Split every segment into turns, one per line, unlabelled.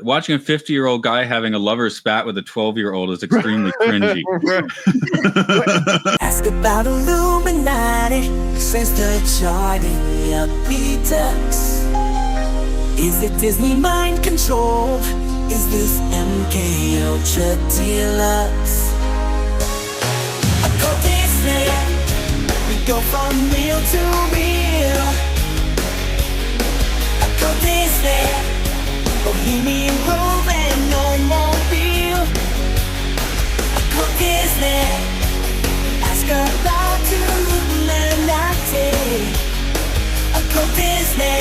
Watching a 50-year-old guy having a lover spat with a 12-year-old is extremely cringy.
Ask about Illuminati since the Charlie of Peters. Is it Disney mind control? Is this MK Ultra Deluxe? Go Disney, we go from real to real. Go Disney, Bohemian Grove and no more real. Go Disney, ask about Illuminati. Go Disney,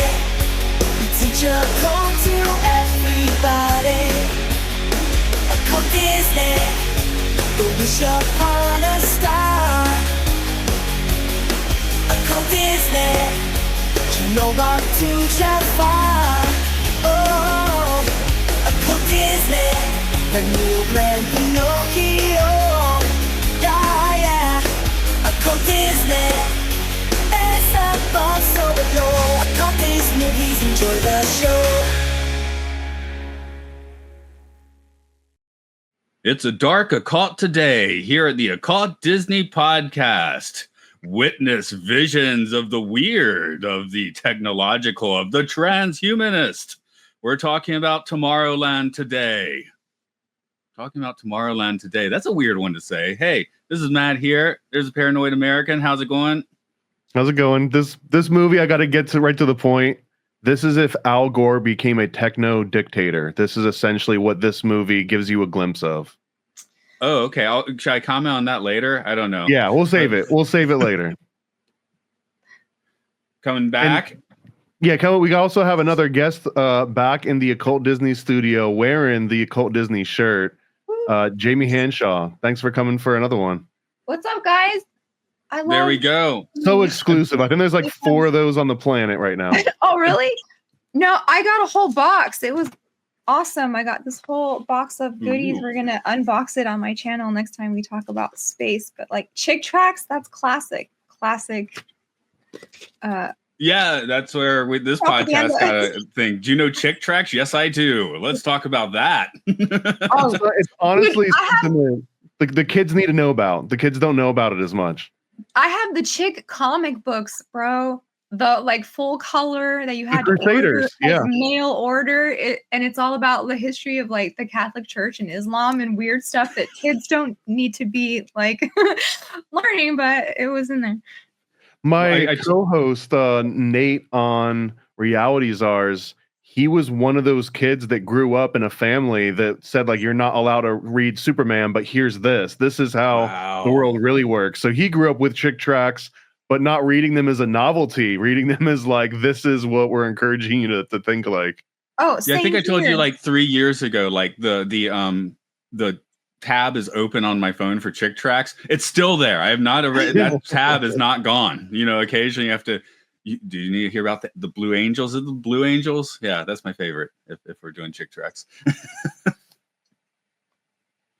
we teach a code to everybody. Go Disney, the wish upon a star. Go Disney, you know not to travel far. Oh, go Disney, the new brand Pinocchio. Yeah, yeah. Go Disney, it's a fun so adore. Go Disney, please enjoy the show.
It's a dark occult today here at the Occult Disney Podcast. Witness visions of the weird, of the technological, of the transhumanist. We're talking about Tomorrowland today. That's a weird one to say. Hey, this is Matt here. There's a Paranoid American. How's it going?
How's it going? This movie, I got to get right to the point. This is if Al Gore became a techno dictator. This is essentially what this movie gives you a glimpse of.
Oh, okay. Should I comment on that later? I don't know.
Yeah, we'll save it. We'll save it later.
Coming back?
We also have another guest back in the Occult Disney studio wearing the Occult Disney shirt. Jamie Hanshaw. Thanks for coming for another one.
What's up, guys?
There we go.
So exclusive. I think there's like 4 of those on the planet right now.
Oh, really? No, I got a whole box. It was awesome. I got this whole box of goodies. We're going to unbox it on my channel next time we talk about space. But like Chick Tracks, that's classic.
Yeah, that's where this podcast got a thing. Do you know Chick Tracks? Yes, I do. Let's talk about that.
It's honestly something that the kids need to know about. The kids don't know about it as much.
I have the Chick comic books, bro. The like full color that you had to
Crusaders,
order, mail order, and it's all about the history of like the Catholic Church and Islam and weird stuff that kids don't need to be like learning, but it was in there.
My co-host Nate on Reality Czars, he was one of those kids that grew up in a family that said like you're not allowed to read Superman, but here's this. This is how the world really works. So he grew up with Chick Tracks, but not reading them as a novelty, reading them as like this is what we're encouraging you to think like.
Oh,
yeah, I think I told you like 3 years ago, like the tab is open on my phone for Chick Tracks. It's still there. I have not that tab is not gone. You know, occasionally you have to. Do you need to hear about the Blue Angels? Is it the Blue Angels? Yeah, that's my favorite. If we're doing Chick Tracks.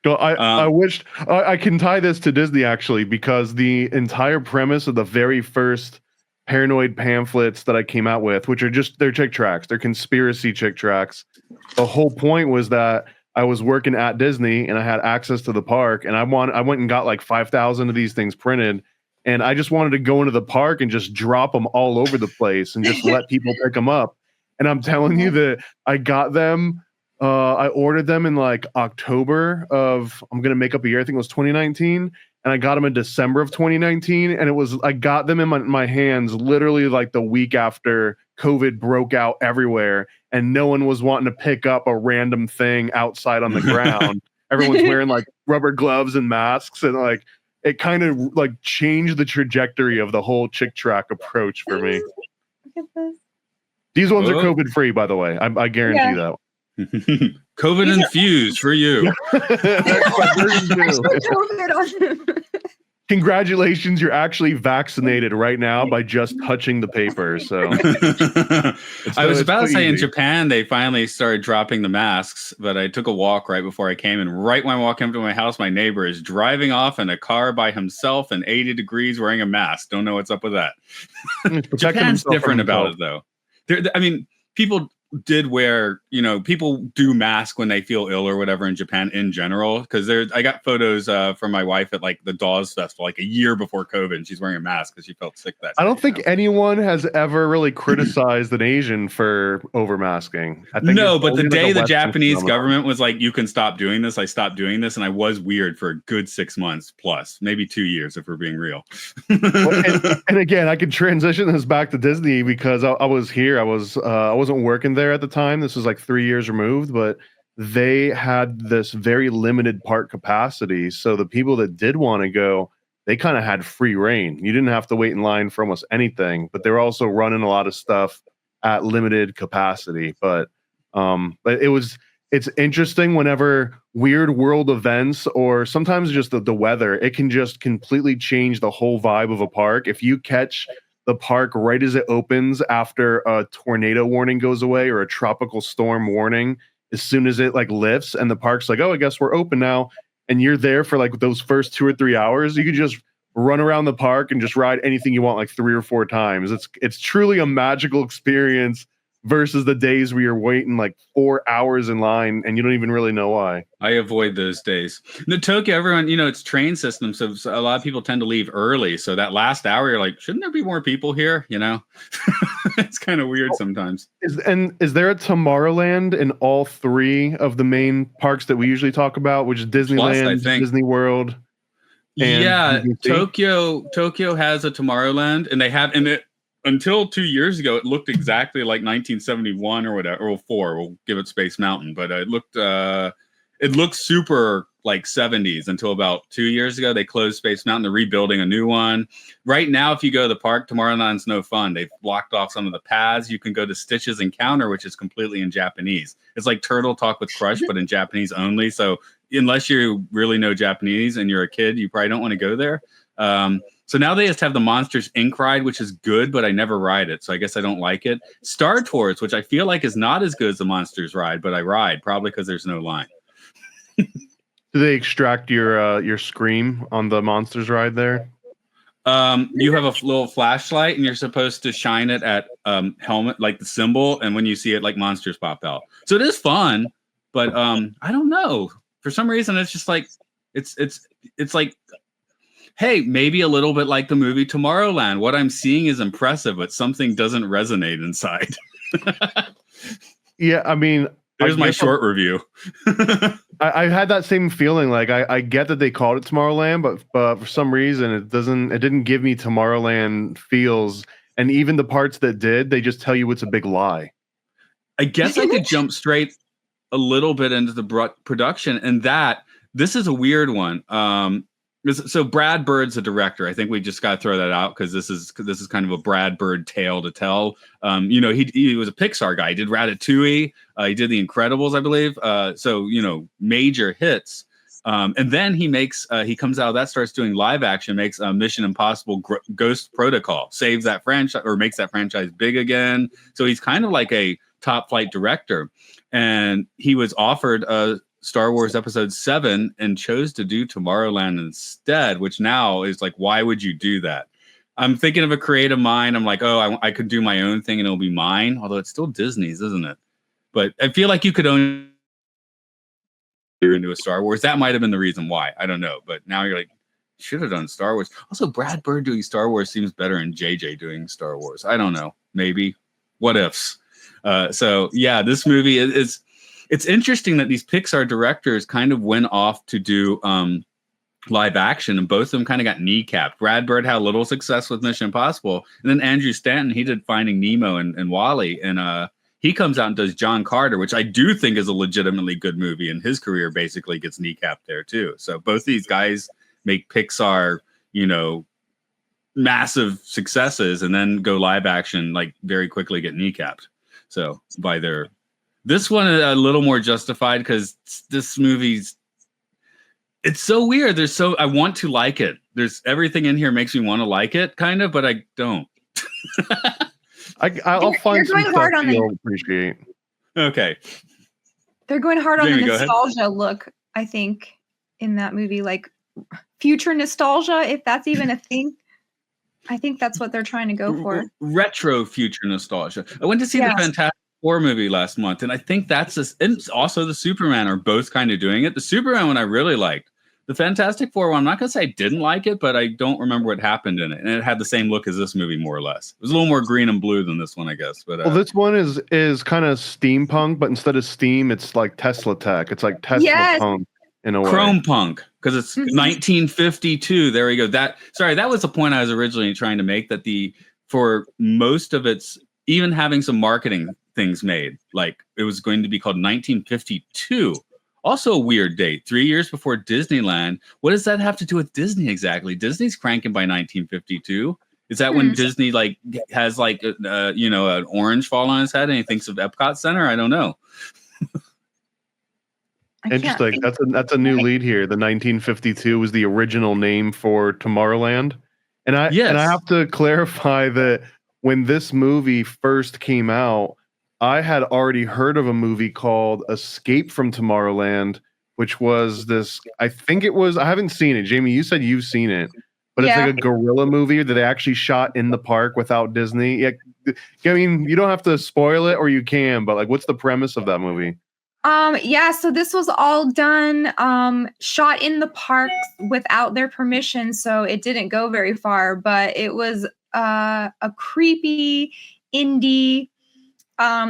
So I wished I can tie this to Disney actually, because the entire premise of the very first Paranoid pamphlets that I came out with, which are they're Chick Tracks, they're conspiracy Chick Tracks. The whole point was that I was working at Disney and I had access to the park, and I went and got like 5,000 of these things printed, and I just wanted to go into the park and just drop them all over the place and just let people pick them up. And I'm telling you that I got them. I ordered them in like October of, I'm going to make up a year, I think it was 2019. And I got them in December of 2019. And I got them in my hands literally like the week after COVID broke out everywhere. And no one was wanting to pick up a random thing outside on the ground. Everyone's wearing like rubber gloves and masks. And like, it kind of like changed the trajectory of the whole Chick Track approach for me.
Look at this.
These ones are COVID free, by the way. I guarantee that.
COVID infused for you.
Congratulations, you're actually vaccinated right now by just touching the paper. So
I was about to say in Japan they finally started dropping the masks, but I took a walk right before I came, and right when I walk up to my house, my neighbor is driving off in a car by himself in 80 degrees wearing a mask. Don't know what's up with that. Japan's different about it though. I mean, people did wear, people do mask when they feel ill or whatever in Japan in general. Because I got photos from my wife at like the Dawes Festival, like a year before COVID, and she's wearing a mask because she felt sick that day.
I don't think anyone has ever really criticized an Asian for overmasking. I think
no, but the day the
Western
Japanese
phenomenon.
government was like, you can stop doing this, I stopped doing this, and I was weird for a good 6 months plus, maybe 2 years if we're being real.
and again, I could transition this back to Disney because I was here. I wasn't working there at the time. This was like 3 years removed, but they had this very limited park capacity. So the people that did want to go, they kind of had free reign. You didn't have to wait in line for almost anything, but they were also running a lot of stuff at limited capacity. But it's interesting whenever weird world events or sometimes just the weather, it can just completely change the whole vibe of a park. If you catch the park right as it opens after a tornado warning goes away or a tropical storm warning, as soon as it like lifts and the park's like, oh, I guess we're open now, and you're there for like those first 2 or 3 hours, you can just run around the park and just ride anything you want like 3 or 4 times. It's truly a magical experience versus the days where you're waiting like 4 hours in line and you don't even really know why.
I avoid those days. In Tokyo, everyone, it's train system, so a lot of people tend to leave early. So that last hour, you're like, shouldn't there be more people here? It's kind of weird sometimes.
Is there a Tomorrowland in all 3 of the main parks that we usually talk about, which is Disneyland,
Plus, I think.
Disney World?
Yeah,
DVC?
Tokyo has a Tomorrowland, and they have it. Until 2 years ago, it looked exactly like 1971 or whatever, or 4. We'll give it Space Mountain, but it looked super like 70s until about 2 years ago. They closed Space Mountain. They're rebuilding a new one. Right now, if you go to the park, Tomorrowland's no fun. They've blocked off some of the paths. You can go to Stitch's Encounter, which is completely in Japanese. It's like Turtle Talk with Crush, but in Japanese only. So unless you really know Japanese and you're a kid, you probably don't want to go there. So now they just have the Monsters Inc. ride, which is good, but I never ride it, so I guess I don't like it. Star Tours, which I feel like is not as good as the Monsters ride, but I ride, probably because there's no line.
Do they extract your scream on the Monsters ride there?
You have a little flashlight, and you're supposed to shine it at helmet, like the symbol, and when you see it, like monsters pop out. So it is fun, but I don't know. For some reason, it's just like it's like, hey, maybe a little bit like the movie Tomorrowland. What I'm seeing is impressive, but something doesn't resonate inside.
Yeah, I mean,
there's my short review.
I had that same feeling. Like I get that they called it Tomorrowland, but for some reason it didn't give me Tomorrowland feels. And even the parts that did, they just tell you it's a big lie.
I guess I could jump straight a little bit into the production, and that this is a weird one. So Brad Bird's a director. I think we just got to throw that out because this is kind of a Brad Bird tale to tell. He was a Pixar guy. He did Ratatouille. He did The Incredibles, I believe. So major hits. And then he comes out of that, starts doing live action, makes Mission Impossible Ghost Protocol, saves that franchise or makes that franchise big again. So he's kind of like a top flight director. And he was offered Star Wars Episode 7 and chose to do Tomorrowland instead, which now is like, why would you do that? I'm thinking of a creative mind. I'm like, oh, I could do my own thing and it'll be mine. Although it's still Disney's, isn't it? But I feel like you could own into a Star Wars. That might have been the reason why. I don't know. But now you're like, should have done Star Wars. Also, Brad Bird doing Star Wars seems better than JJ doing Star Wars. I don't know. Maybe. What ifs? So yeah, this movie is. It's interesting that these Pixar directors kind of went off to do live action, and both of them kind of got kneecapped. Brad Bird had a little success with Mission Impossible, and then Andrew Stanton, he did Finding Nemo and WALL-E, and he comes out and does John Carter, which I do think is a legitimately good movie, and his career basically gets kneecapped there too. So both these guys make Pixar, massive successes, and then go live action, like very quickly get kneecapped. So by their... This one a little more justified because this movie's it's so weird. I want to like it. There's everything in here makes me want to like it, kind of, but I don't.
I'll find some stuff you'll appreciate.
Okay.
They're going hard on the nostalgia look, I think, in that movie, like future nostalgia, if that's even a thing. I think that's what they're trying to go for.
Retro future nostalgia. I went to see the Fantastic Four movie last month, and I think and also the Superman are both kind of doing it. The Superman one I really liked. The Fantastic Four one, I'm not gonna say I didn't like it, but I don't remember what happened in it, and it had the same look as this movie more or less. It was a little more green and blue than this one, I guess. But
well, this one is kind of steampunk, but instead of steam, it's like Tesla tech. It's like Tesla punk in a way.
Chrome punk, because it's 1952. There we go. That was the point I was originally trying to make. That for most of its, even having some marketing things made, like it was going to be called 1952. Also a weird date, 3 years before Disneyland. What does that have to do with Disney exactly? Disney's cranking by 1952. Is that when Disney has an orange fall on his head and he thinks of Epcot Center? I don't know.
Interesting. That's a new lead here. The 1952 was the original name for Tomorrowland, and I have to clarify that when this movie first came out, I had already heard of a movie called Escape from Tomorrowland, which was this. I haven't seen it. Jamie, you said you've seen it, but it's like a guerrilla movie that they actually shot in the park without Disney. I mean, you don't have to spoil it, or you can, but like, what's the premise of that movie?
So this was all done, shot in the parks without their permission, so it didn't go very far, but it was a creepy indie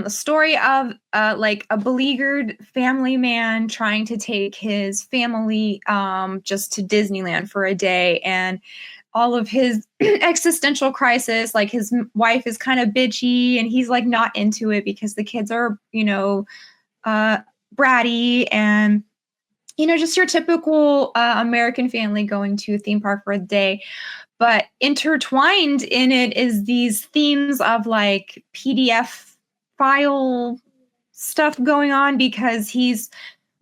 story of like a beleaguered family man trying to take his family just to Disneyland for a day, and all of his existential crisis, like his wife is kind of bitchy and he's like not into it because the kids are, bratty, and just your typical American family going to a theme park for a day. But intertwined in it is these themes of like PDF file stuff going on, because he's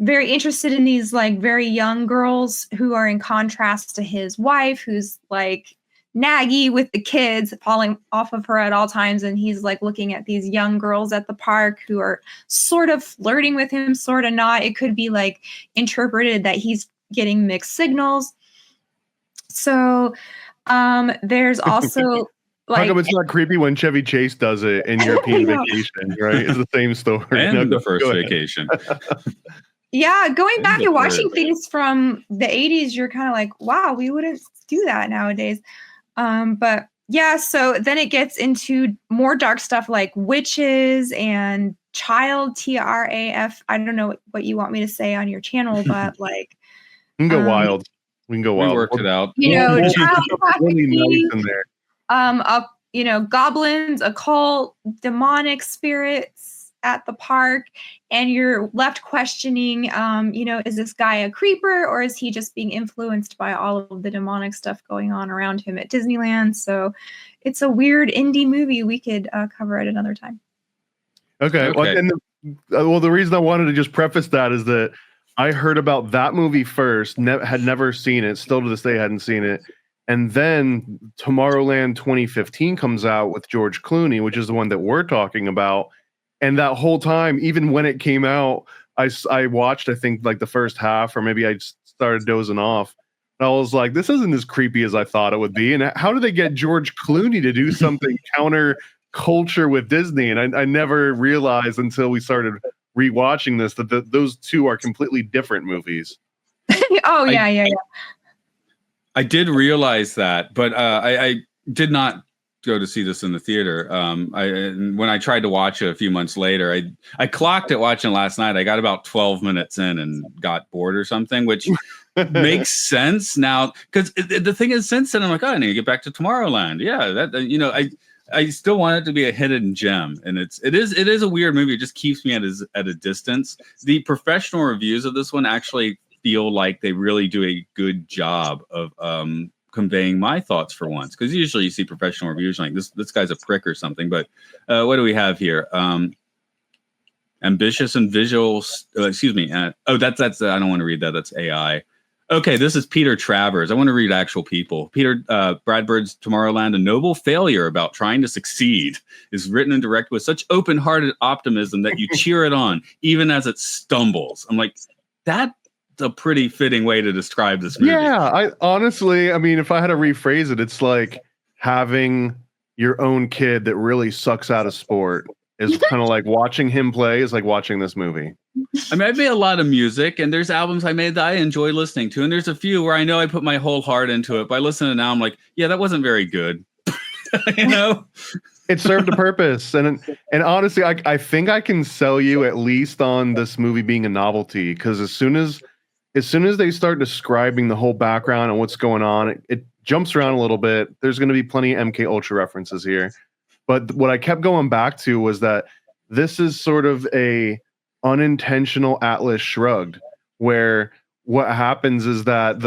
very interested in these like very young girls who are in contrast to his wife, who's like naggy with the kids, falling off of her at all times. And he's like looking at these young girls at the park who are sort of flirting with him, sort of not. It could be like interpreted that he's getting mixed signals. So there's also like,
how come it's not creepy when Chevy Chase does it in European Vacation, right? It's the same story.
And the first Vacation.
Yeah, going back and watching things from the 80s, you're kind of like, wow, we wouldn't do that nowadays. But yeah, so then it gets into more dark stuff like witches and child, TRAF. I don't know what you want me to say on your channel, but like,
we can go wild. We
worked it out.
Child
really nice in there.
Goblins, occult, demonic spirits at the park, and you're left questioning, is this guy a creeper, or is he just being influenced by all of the demonic stuff going on around him at Disneyland? So it's a weird indie movie. We could cover it another time.
Okay. Well, the reason I wanted to just preface that is that I heard about that movie first, had never seen it, still to this day hadn't seen it. And then Tomorrowland 2015 comes out with George Clooney, which is the one that we're talking about. And that whole time, even when it came out, I watched, I think, like the first half, or maybe I started dozing off. And I was like, this isn't as creepy as I thought it would be. And how did they get George Clooney to do something counter culture with Disney? And I never realized until we started rewatching this that those two are completely different movies.
Yeah.
I did realize that, but I did not go to see this in the theater. When I tried to watch it a few months later, I clocked it watching last night. I got about 12 minutes in and got bored or something, which makes sense now. Because the thing is, since then, I'm like, I need to get back to Tomorrowland. Yeah, I still want it to be a hidden gem, and it is a weird movie. It just keeps me at a distance. The professional reviews of this one actually feel like they really do a good job of conveying my thoughts for once, because usually you see professional reviews like this guy's a prick or something. But what do we have here? Ambitious and visual. Excuse me. That's I don't want to read that. That's AI. Okay, this is Peter Travers. I want to read actual people. Peter Bradbird's Tomorrowland, a noble failure about trying to succeed, is written and directed with such open-hearted optimism that you cheer it on, even as it stumbles. I'm like, that's a pretty fitting way to describe this movie.
Yeah, I mean, if I had to rephrase it, it's like having your own kid that really sucks out of sport, is kind of like watching him play is like watching this movie.
I mean, I've made a lot of music, and there's albums I made that I enjoy listening to, and there's a few where I know I put my whole heart into it. But I listen to it now, I'm like, yeah, that wasn't very good. You know,
it served a purpose, and honestly, I think I can sell you at least on this movie being a novelty, because as soon as they start describing the whole background and what's going on, it jumps around a little bit. There's going to be plenty of MK Ultra references here, but what I kept going back to was that this is sort of a unintentional Atlas Shrugged, where what happens is that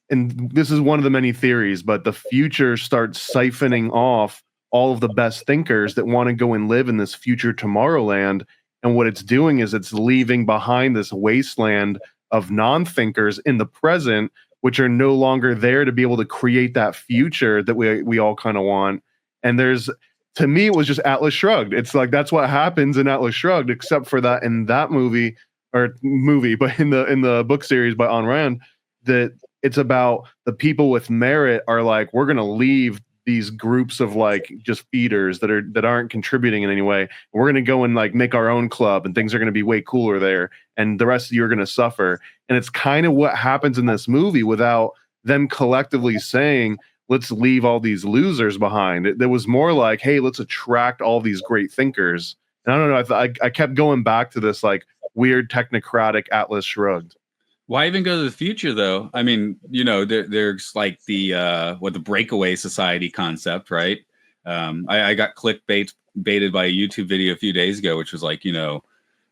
and this is one of the many theories, but the future starts siphoning off all of the best thinkers that want to go and live in this future Tomorrowland. And what it's doing is it's leaving behind this wasteland of non-thinkers in the present, which are no longer there to be able to create that future that we all kind of want. And to me, it was just Atlas Shrugged. It's like, that's what happens in Atlas Shrugged, except for that in that movie, but in the book series by Ayn Rand, that it's about the people with merit are like, we're going to leave these groups of like just feeders that aren't contributing in any way. We're going to go and like make our own club, and things are going to be way cooler there. And the rest of you are going to suffer. And it's kind of what happens in this movie without them collectively saying, let's leave all these losers behind. It was more like, hey, let's attract all these great thinkers. And I don't know, I kept going back to this like weird technocratic Atlas Shrugged.
Why even go to the future, though? I mean, you know, there's like the breakaway society concept, right? I got baited by a YouTube video a few days ago, which was like, you know,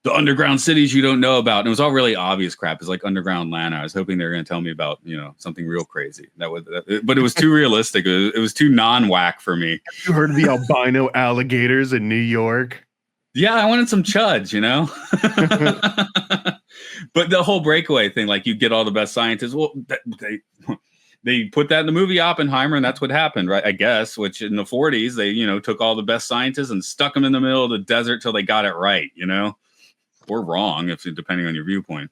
the underground cities you don't know about. And it was all really obvious crap. It's like Underground Lana. I was hoping they were going to tell me about, you know, something real crazy. But it was too realistic. It was too non-whack for me.
You heard of the albino alligators in New York?
Yeah, I wanted some chuds, you know? But the whole breakaway thing, like you get all the best scientists. Well, they put that in the movie Oppenheimer, and that's what happened, right? I guess, which in the 40s, they, you know, took all the best scientists and stuck them in the middle of the desert till they got it right, you know? Or wrong, depending on your viewpoint.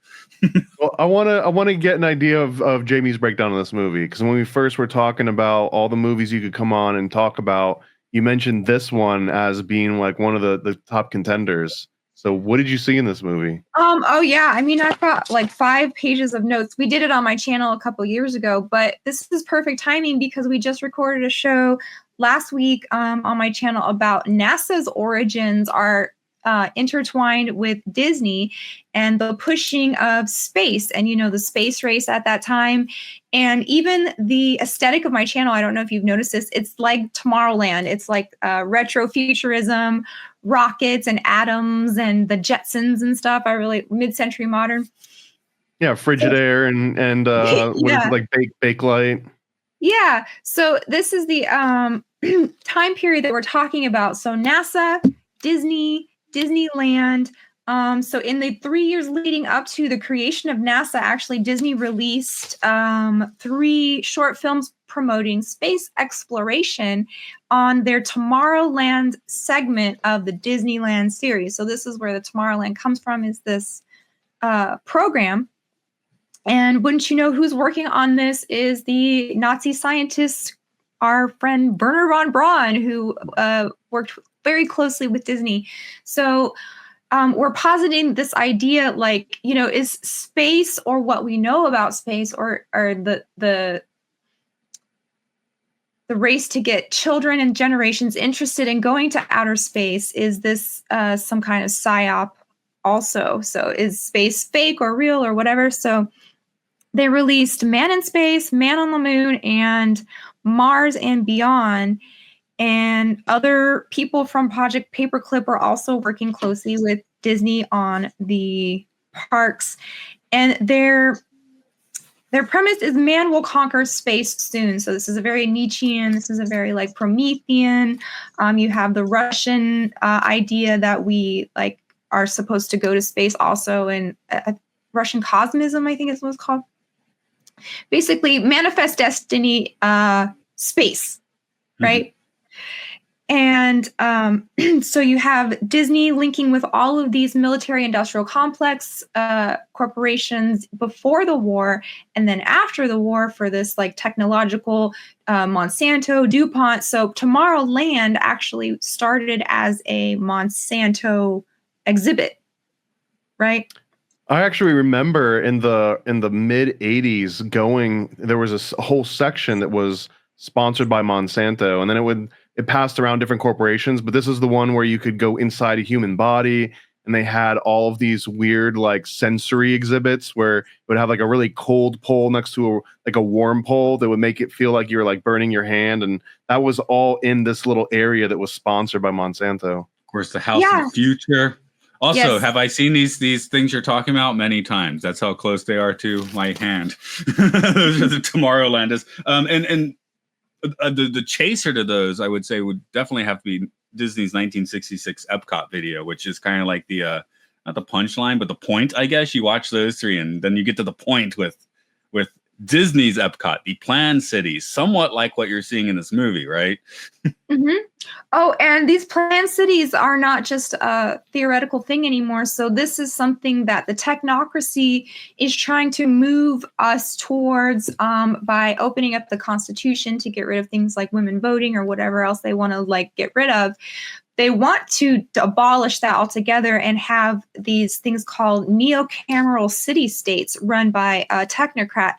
Well, I want to get an idea of Jamie's breakdown of this movie, because when we first were talking about all the movies you could come on and talk about, you mentioned this one as being like one of the top contenders. So what did you see in this movie?
Oh yeah. I mean, I've got like 5 pages of notes. We did it on my channel a couple years ago, but this is perfect timing because we just recorded a show last week on my channel about NASA's origins are intertwined with Disney and the pushing of space and, you know, the space race at that time. And even the aesthetic of my channel, I don't know if you've noticed this, it's like Tomorrowland. It's like retro futurism, rockets and atoms and the Jetsons and stuff. I really mid-century modern.
Yeah, Frigidaire and what is it, like Bakelite.
Yeah. So this is the time period that we're talking about. So NASA, Disney, Disneyland. So in the 3 years leading up to the creation of NASA, actually Disney released 3 short films promoting space exploration on their Tomorrowland segment of the Disneyland series. So this is where the Tomorrowland comes from, is this program. And wouldn't you know who's working on this is the Nazi scientist, our friend Werner von Braun, who worked very closely with Disney. So we're positing this idea, like, you know, is space, or what we know about space, or the race to get children and generations interested in going to outer space, is this some kind of psyop also? So is space fake or real or whatever? So they released Man in Space, Man on the Moon, and Mars and Beyond. And other people from Project Paperclip are also working closely with Disney on the parks. And their premise is man will conquer space soon. So this is a very Nietzschean, this is a very like Promethean. You have the Russian idea that we like are supposed to go to space also, and Russian cosmism, I think is what it's called. Basically, manifest destiny, space, right? And so you have Disney linking with all of these military industrial complex corporations before the war, and then after the war for this like technological Monsanto, DuPont. So Tomorrowland actually started as a Monsanto exhibit, right?
I actually remember in the mid 80s there was a whole section that was sponsored by Monsanto, and then it passed around different corporations, but this is the one where you could go inside a human body, and they had all of these weird like sensory exhibits where it would have like a really cold pole next to a warm pole that would make it feel like you were like burning your hand, and that was all in this little area that was sponsored by Monsanto.
Of course, the House of the Future. Also, have I seen these things you're talking about many times? That's how close they are to my hand. Those are the Tomorrowland is. And the chaser to those, I would say, would definitely have to be Disney's 1966 Epcot video, which is kind of like the not the punchline, but the point, I guess. You watch those three, and then you get to the point with Disney's Epcot, the planned cities, somewhat like what you're seeing in this movie, right?
Mm-hmm. Oh, and these planned cities are not just a theoretical thing anymore. So this is something that the technocracy is trying to move us towards by opening up the Constitution to get rid of things like women voting or whatever else they want to like get rid of. They want to abolish that altogether and have these things called neocameral city-states run by a technocrat.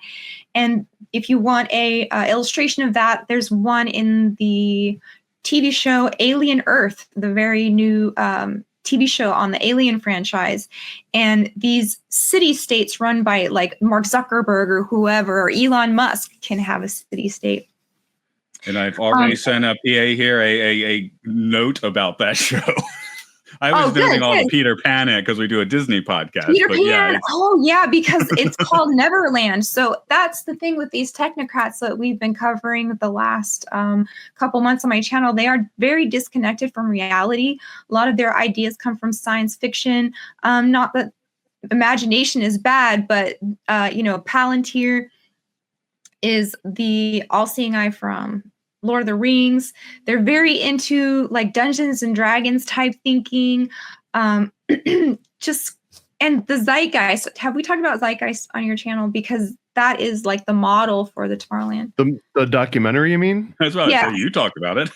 And if you want a illustration of that, there's one in the TV show Alien Earth, the very new TV show on the Alien franchise. And these city-states run by like Mark Zuckerberg or whoever, or Elon Musk can have a city-state.
And I've already sent a PA here a note about that show. I was doing all the Peter Pan because we do a Disney podcast.
Peter Pan, because it's called Neverland. So that's the thing with these technocrats that we've been covering the last couple months on my channel. They are very disconnected from reality. A lot of their ideas come from science fiction. Not that imagination is bad, but Palantir is the all-seeing eye from Lord of the Rings. They're very into like Dungeons and Dragons type thinking. And the zeitgeist. Have we talked about zeitgeist on your channel? Because that is like the model for the Tomorrowland.
The documentary, you mean?
That's what I say. You talked about it.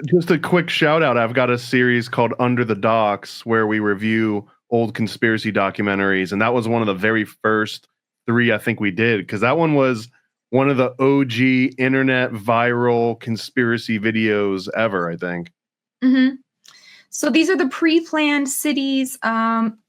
Just a quick shout out. I've got a series called Under the Docks where we review old conspiracy documentaries, and that was one of the very first 3 I think we did, because that one was one of the OG internet viral conspiracy videos ever, I think.
Mm-hmm. So these are the pre-planned cities.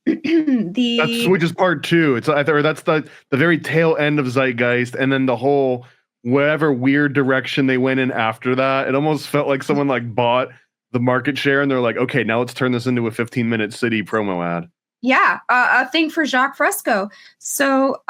Which
is part 2. It's either that's the very tail end of Zeitgeist, and then the whole whatever weird direction they went in after that. It almost felt like someone like bought the market share, and they're like, okay, now let's turn this into a 15-minute city promo ad.
Yeah, a thing for Jacques Fresco. So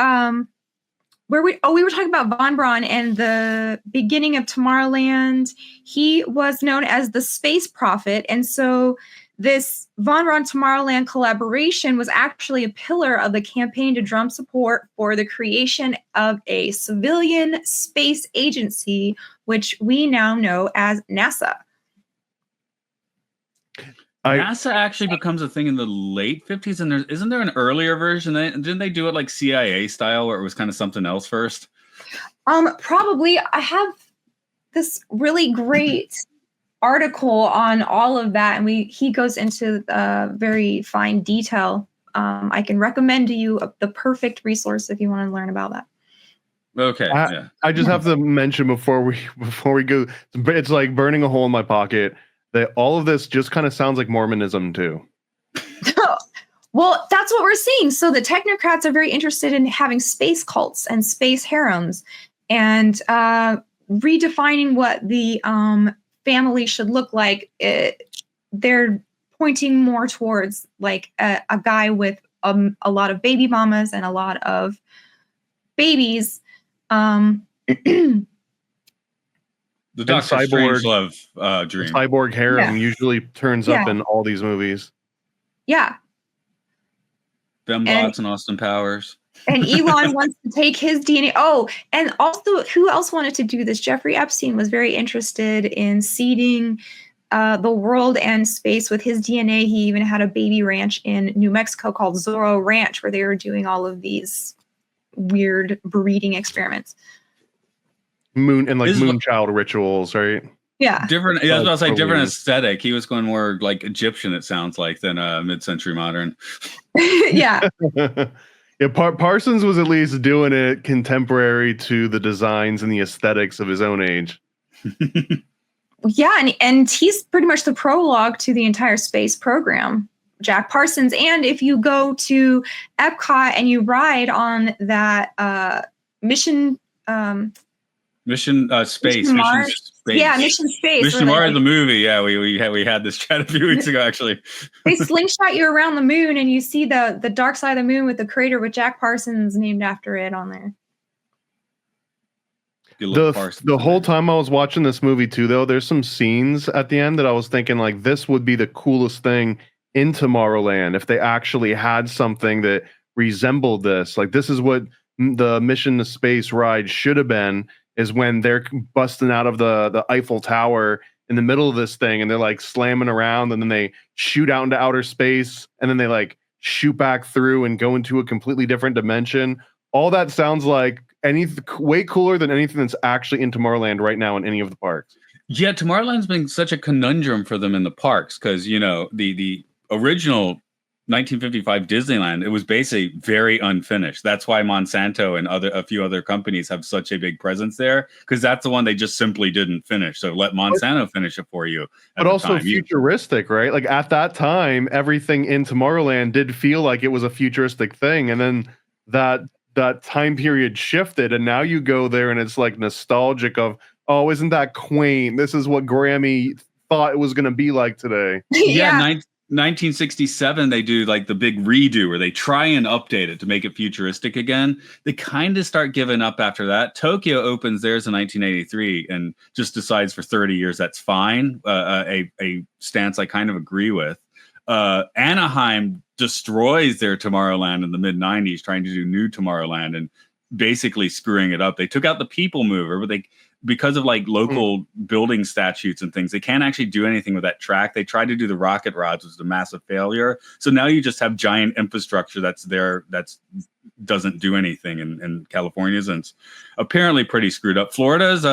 we were talking about Von Braun and the beginning of Tomorrowland. He was known as the space prophet. And so this Von Braun Tomorrowland collaboration was actually a pillar of the campaign to drum support for the creation of a civilian space agency, which we now know as NASA.
NASA actually becomes a thing in the late 50s, and isn't there an earlier version? Didn't they do it like CIA style, where it was kind of something else first?
Probably. I have this really great article on all of that, and he goes into very fine detail. I can recommend to you the perfect resource if you want to learn about that.
Okay.
I just have to mention before we go, it's like burning a hole in my pocket. That all of this just kind of sounds like Mormonism too.
Well, that's what we're seeing. So the technocrats are very interested in having space cults and space harems, and redefining what the family should look like. They're pointing more towards like a guy with a lot of baby mamas and a lot of babies.
The Dr. Strangelove dream.
Cyborg harem usually turns up in all these movies.
Yeah.
Fembots and Austin Powers.
And Elon wants to take his DNA. Oh, and also, who else wanted to do this? Jeffrey Epstein was very interested in seeding the world and space with his DNA. He even had a baby ranch in New Mexico called Zorro Ranch, where they were doing all of these weird breeding experiments.
Moonchild rituals, right?
Yeah.
Different. Yeah, I was about to say different aesthetic. He was going more like Egyptian, it sounds like, than mid-century modern.
Yeah.
Yeah, Parsons was at least doing it contemporary to the designs and the aesthetics of his own age.
Yeah, and he's pretty much the prologue to the entire space program, Jack Parsons. And if you go to Epcot and you ride on that Mission Space. Yeah, Mission Space.
Mission Mars, the movie. Yeah, we had this chat a few weeks ago, actually.
They slingshot you around the moon, and you see the dark side of the moon with the crater with Jack Parsons named after it on there.
The whole time I was watching this movie too, though, there's some scenes at the end that I was thinking like this would be the coolest thing in Tomorrowland if they actually had something that resembled this. Like this is what the Mission to Space ride should have been, is when they're busting out of the Eiffel Tower in the middle of this thing and they're like slamming around and then they shoot out into outer space and then they like shoot back through and go into a completely different dimension. All that sounds like way cooler than anything that's actually in Tomorrowland right now in any of the parks.
Yeah, Tomorrowland's been such a conundrum for them in the parks because, you know, the original 1955 Disneyland, it was basically very unfinished. That's why Monsanto and a few other companies have such a big presence there, because that's the one they just simply didn't finish. So let Monsanto finish it for you.
But also futuristic, right? Like at that time, everything in Tomorrowland did feel like it was a futuristic thing. And then that time period shifted, and now you go there and it's like nostalgic of, oh, isn't that quaint? This is what Grammy thought it was going to be like today.
Yeah. 1967, they do like the big redo where they try and update it to make it futuristic again. They kind of start giving up after that. Tokyo opens theirs in 1983 and just decides for 30 years that's fine. A stance I kind of agree with. Anaheim destroys their Tomorrowland in the mid-90s, trying to do new Tomorrowland and basically screwing it up. They took out the People Mover, but because of like local building statutes and things, they can't actually do anything with that track. They tried to do the rocket rods, which was a massive failure. So now you just have giant infrastructure that's there that's doesn't do anything in California's, and it's apparently pretty screwed up. Florida's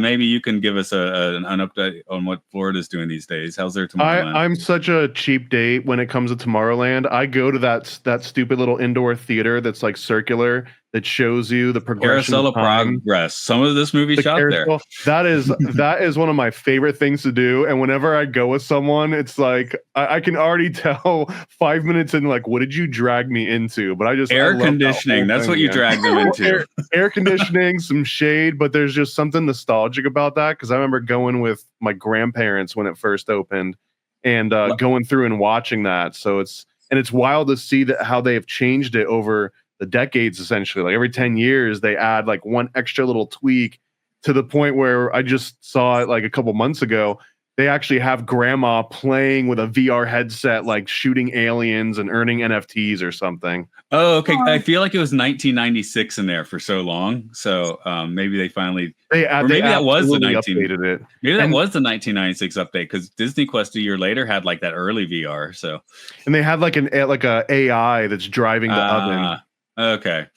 maybe you can give us an update on what Florida's doing these days. How's their Tomorrowland?
I'm such a cheap date when it comes to Tomorrowland. I go to that stupid little indoor theater that's like circular that shows you the progression.
Carousel of Progress. Some of this movie shot there.
That is one of my favorite things to do. And whenever I go with someone, it's like I can already tell 5 minutes in, like, what did you drag me into? But
air conditioning. That's what you dragged them into.
Air conditioning, some shade, but there's just something nostalgic about that because I remember going with my grandparents when it first opened and going through and watching that. So it's wild to see how they have changed it over the decades. Essentially, like every 10 years they add like one extra little tweak, to the point where I just saw it like a couple months ago. They actually have grandma playing with a VR headset, like shooting aliens and earning NFTs or something.
Oh, okay. I feel like it was 1996 in there for so long. So maybe they finally that was the 1996 update, because Disney Quest a year later had like that early VR. So, and
they had like a AI that's driving the oven.
Okay.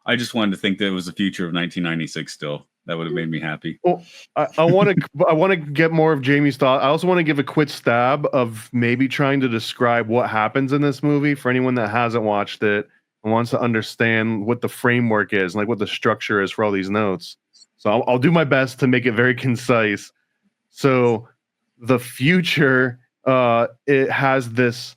I just wanted to think that it was the future of 1996 still. That would have made me happy.
Well, I want to get more of Jamie's thought. I also want to give a quick stab of maybe trying to describe what happens in this movie for anyone that hasn't watched it and wants to understand what the framework is, and like what the structure is for all these notes. So I'll do my best to make it very concise. So the future, it has this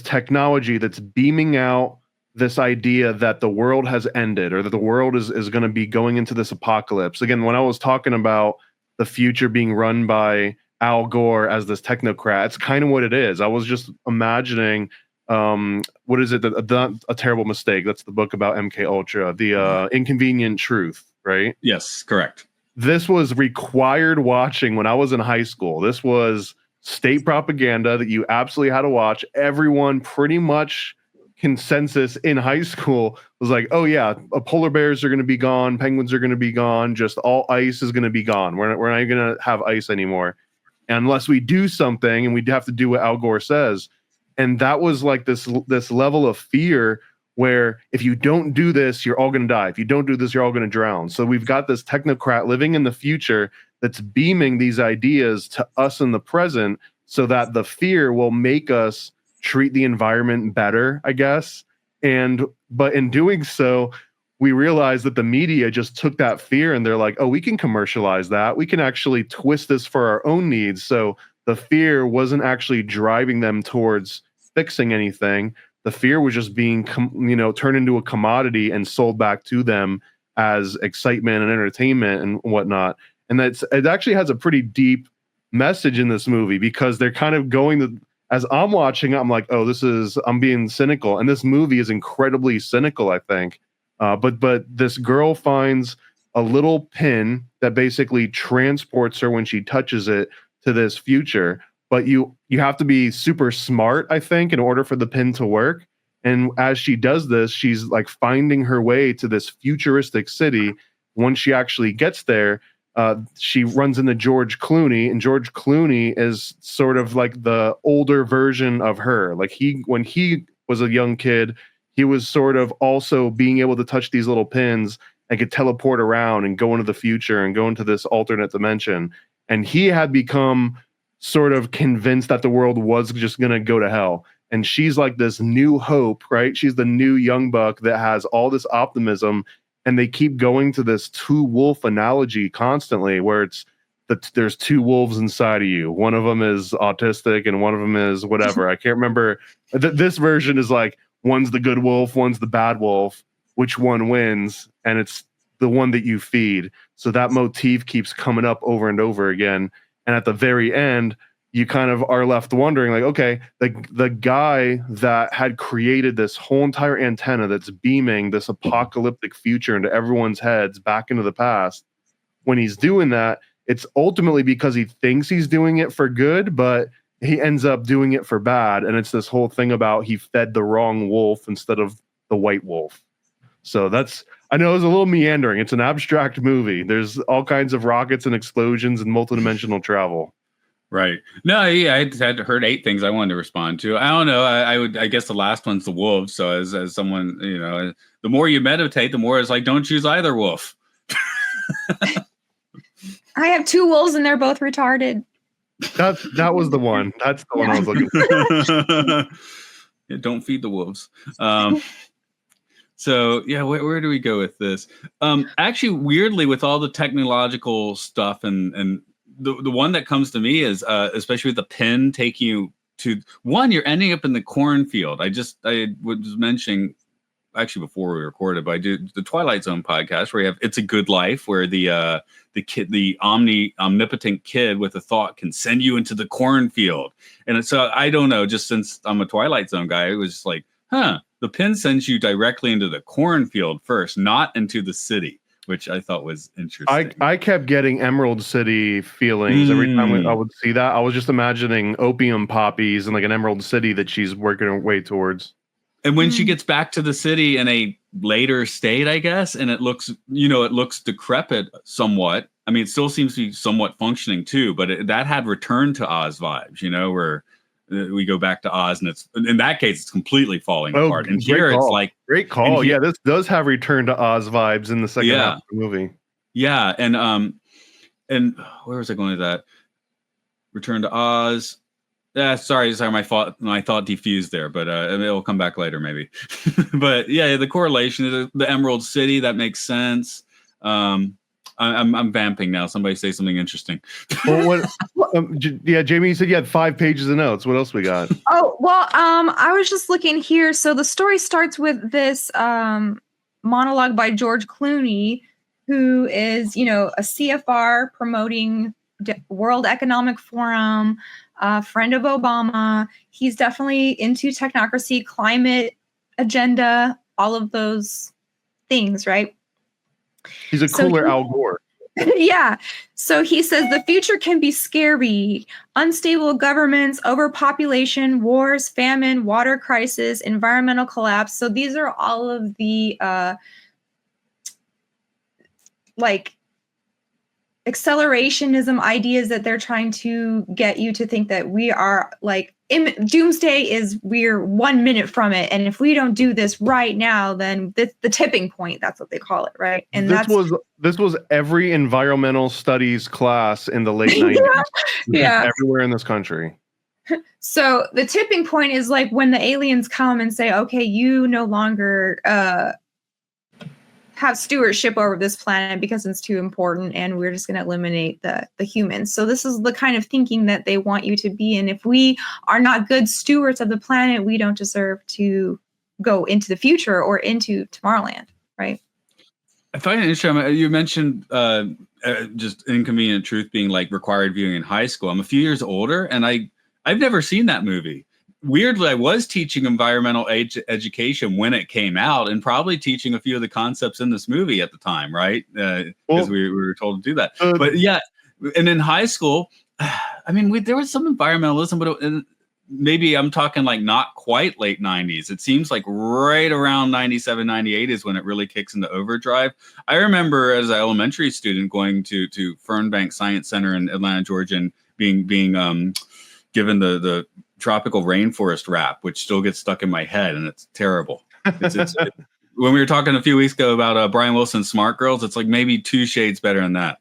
technology that's beaming out this idea that the world has ended, or that the world is going to be going into this apocalypse. Again, when I was talking about the future being run by Al Gore as this technocrat, it's kind of what it is. I was just imagining, what is it? A Terrible Mistake. That's the book about MK Ultra, the Inconvenient Truth, right?
Yes, correct.
This was required watching when I was in high school. This was state propaganda that you absolutely had to watch. Everyone pretty much consensus in high school was like, oh yeah, polar bears are going to be gone, penguins are going to be gone, just all ice is going to be gone. We're not going to have ice anymore unless we do something, and we'd have to do what Al Gore says. And that was like this level of fear where if you don't do this, you're all going to die. If you don't do this, you're all going to drown. So we've got this technocrat living in the future that's beaming these ideas to us in the present, so that the fear will make us treat the environment better, I guess. But in doing so, we realized that the media just took that fear and they're like, oh, we can commercialize that. We can actually twist this for our own needs. So the fear wasn't actually driving them towards fixing anything. The fear was just being, turned into a commodity and sold back to them as excitement and entertainment and whatnot. And it actually has a pretty deep message in this movie, because they're kind of going as I'm watching, I'm like, oh, I'm being cynical. And this movie is incredibly cynical, I think. But this girl finds a little pin that basically transports her when she touches it to this future. But you have to be super smart, I think, in order for the pin to work. And as she does this, she's like finding her way to this futuristic city. Once she actually gets there, she runs into George Clooney, and George Clooney is sort of like the older version of her. Like when he was a young kid, he was sort of also being able to touch these little pins and could teleport around and go into the future and go into this alternate dimension. And he had become sort of convinced that the world was just going to go to hell. And she's like this new hope, right? She's the new young buck that has all this optimism. And they keep going to this two-wolf analogy constantly, where it's that there's two wolves inside of you. One of them is autistic and one of them is whatever. I can't remember. This version is like, one's the good wolf, one's the bad wolf. Which one wins? And it's the one that you feed. So that motif keeps coming up over and over again. And at the very end, you kind of are left wondering, like, okay, the guy that had created this whole entire antenna that's beaming this apocalyptic future into everyone's heads back into the past, when he's doing that, it's ultimately because he thinks he's doing it for good, but he ends up doing it for bad. And it's this whole thing about he fed the wrong wolf instead of the white wolf. So I know it's a little meandering. It's an abstract movie. There's all kinds of rockets and explosions and multidimensional travel.
Right. No, yeah, I had heard 8 things I wanted to respond to. I don't know. I guess the last one's the wolves. So as someone, the more you meditate, the more it's like, don't choose either wolf.
I have 2 wolves and they're both retarded.
That was the one. That's the one I was looking for.
Yeah, don't feed the wolves. So yeah, where do we go with this? Actually, weirdly, with all the technological stuff and the one that comes to me is especially with the pin taking you to one, you're ending up in the cornfield. I was mentioning actually before we recorded, but I did the Twilight Zone podcast where you have It's a Good Life, where the omnipotent kid with a thought can send you into the cornfield. And so I don't know, just since I'm a Twilight Zone guy, it was just like, the pin sends you directly into the cornfield first, not into the city, which I thought was interesting.
I kept getting Emerald City feelings every time I would see that. I was just imagining opium poppies and like an Emerald City that she's working her way towards.
And when she gets back to the city in a later state, I guess, and it looks decrepit somewhat. I mean, it still seems to be somewhat functioning too, but that had Return to Oz vibes, where we go back to Oz, and it's in that case it's completely falling apart. And here it's like
great call. Yeah, this does have Return to Oz vibes in the second half of the movie. Yeah,
and where was I going with that? Return to Oz. Sorry, my thought diffused there, but it'll come back later maybe. But yeah, the correlation, the Emerald City, that makes sense. I'm vamping now. Somebody say something interesting.
Well, Jamie, you said you had 5 pages of notes. What else we got?
Oh, well, I was just looking here. So the story starts with this monologue by George Clooney, who is, a CFR promoting World Economic Forum, friend of Obama. He's definitely into technocracy, climate agenda, all of those things, right?
He's a cooler Al Gore.
Yeah. So he says the future can be scary. Unstable governments, overpopulation, wars, famine, water crisis, environmental collapse. So these are all of the like accelerationism ideas that they're trying to get you to think that we are like doomsday is we're 1 minute from it, and if we don't do this right now, then the tipping point, that's what they call it, right? And
this was every environmental studies class in the late 90s.
Yeah.
Everywhere in this country.
So the tipping point is like when the aliens come and say, okay, you no longer have stewardship over this planet because it's too important, and we're just going to eliminate the humans. So this is the kind of thinking that they want you to be in. If we are not good stewards of the planet, we don't deserve to go into the future or into Tomorrowland, right?
I find it interesting. You mentioned just Inconvenient Truth being like required viewing in high school. I'm a few years older, and I've never seen that movie. Weirdly, I was teaching environmental education when it came out, and probably teaching a few of the concepts in this movie at the time, right? Because we were told to do that. But yeah, and in high school, I mean, there was some environmentalism, but maybe I'm talking like not quite late 90s. It seems like right around 97, 98 is when it really kicks into overdrive. I remember as an elementary student going to Fernbank Science Center in Atlanta, Georgia, and being given the tropical rainforest rap, which still gets stuck in my head, and it's terrible. When we were talking a few weeks ago about Brian Wilson's Smart Girls, it's like maybe 2 shades better than that.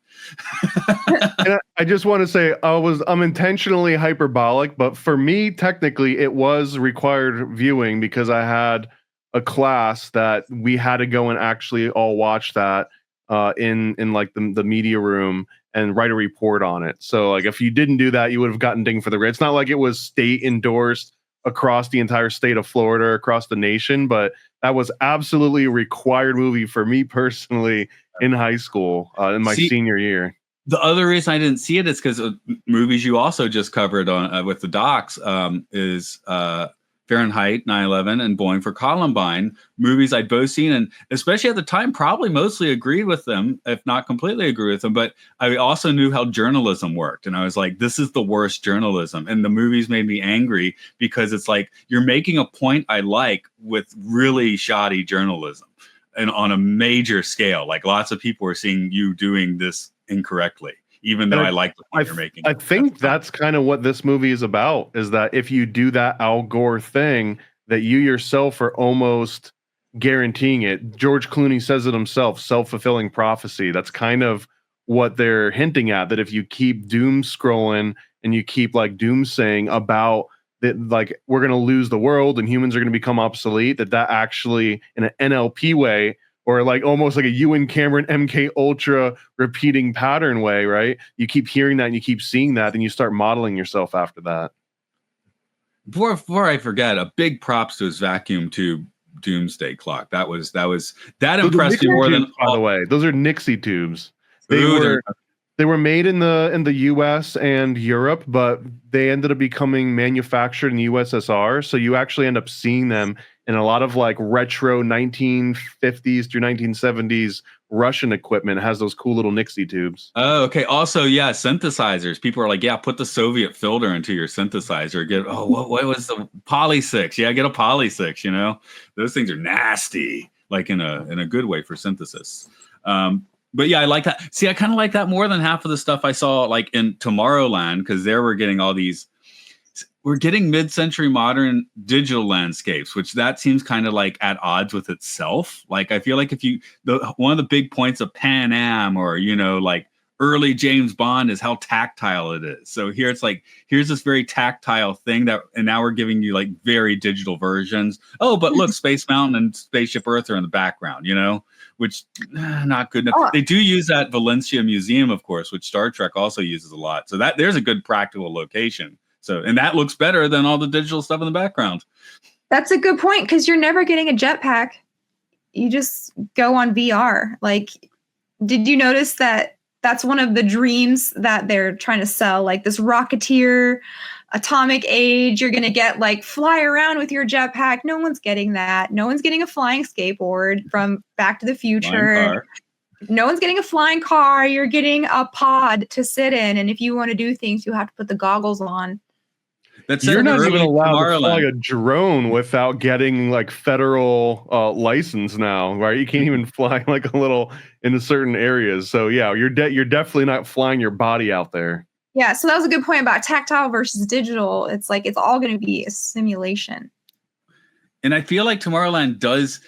And I just want to say I'm intentionally hyperbolic, but for me, technically, it was required viewing because I had a class that we had to go and actually all watch that in like the media room and write a report on it. So like if you didn't do that, you would have gotten dinged for the grade. It's not like it was state endorsed across the entire state of Florida, across the nation, but that was absolutely a required movie for me personally in high school in my senior year.
The other reason I didn't see it is because movies you also just covered on with the docs is Fahrenheit 9/11 and Bowling for Columbine, movies I'd both seen, and especially at the time probably mostly agreed with them, if not completely agree with them, but I also knew how journalism worked, and I was like, this is the worst journalism, and the movies made me angry because it's like you're making a point I like with really shoddy journalism and on a major scale. Like lots of people are seeing you doing this incorrectly, even though I like the point you're making.
I think that's kind of what this movie is about, is that if you do that Al Gore thing, that you yourself are almost guaranteeing it. George Clooney says it himself, self-fulfilling prophecy. That's kind of what they're hinting at, that if you keep doom scrolling and you keep like doomsaying about that, like we're going to lose the world and humans are going to become obsolete, that actually in an NLP way, or like almost like a Ewan Cameron MK Ultra repeating pattern way, right? You keep hearing that and you keep seeing that, and you start modeling yourself after that.
Before I forget, a big props to his vacuum tube doomsday clock. That impressed me more than.
By the way, those are Nixie tubes. They were made in the US and Europe, but they ended up becoming manufactured in the USSR. So you actually end up seeing them in a lot of like retro 1950s through 1970s Russian equipment. It has those cool little Nixie tubes.
Oh, okay. Also, yeah, synthesizers. People are like, yeah, put the Soviet filter into your synthesizer. What was the Poly 6? Yeah, get a Poly 6, you know? Those things are nasty, like in a good way for synthesis. But yeah, I like that. See, I kind of like that more than half of the stuff I saw like in Tomorrowland, because there we're getting all these. We're getting mid-century modern digital landscapes, which that seems kind of like at odds with itself. Like I feel like if one of the big points of Pan Am or like early James Bond is how tactile it is. So here it's like here's this very tactile thing and now we're giving you like very digital versions. Oh, but look, Space Mountain and Spaceship Earth are in the background, which not good enough. Oh. They do use that Valencia Museum, of course, which Star Trek also uses a lot. So that there's a good practical location. So, and that looks better than all the digital stuff in the background.
That's a good point, because you're never getting a jetpack. You just go on VR. Like, did you notice that that's one of the dreams that they're trying to sell? Like this Rocketeer, atomic age, you're going to get like fly around with your jetpack. No one's getting that. No one's getting a flying skateboard from Back to the Future. No one's getting a flying car. You're getting a pod to sit in. And if you want to do things, you have to put the goggles on.
You're not even allowed to fly a drone without getting like federal license now, right? You can't even fly like a little in certain areas. So yeah, you're definitely not flying your body out there.
Yeah, so that was a good point about tactile versus digital. It's like it's all going to be a simulation.
And I feel like Tomorrowland does,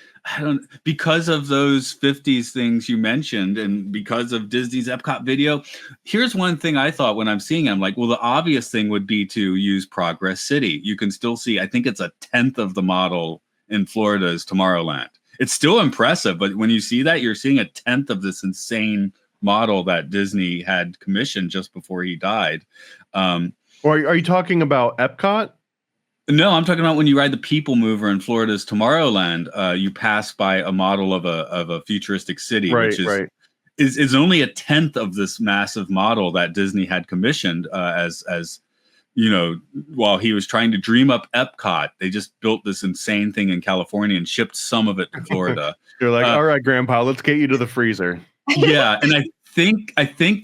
because of those 50s things you mentioned and because of Disney's Epcot video. Here's one thing I thought when I'm seeing it. I'm like, well, the obvious thing would be to use Progress City. You can still see, I think it's a 10th of the model in Florida's Tomorrowland. It's still impressive, but when you see that, you're seeing a 10th of this insane model that Disney had commissioned just before he died.
Or are you talking about Epcot?
No, I'm talking about when you ride the People Mover in Florida's Tomorrowland, you pass by a model of a futuristic city, which is only a 10th of this massive model that Disney had commissioned as you know, while he was trying to dream up Epcot. They just built this insane thing in California and shipped some of it to Florida.
You're like, all right, Grandpa, let's get you to the freezer.
Yeah, and I think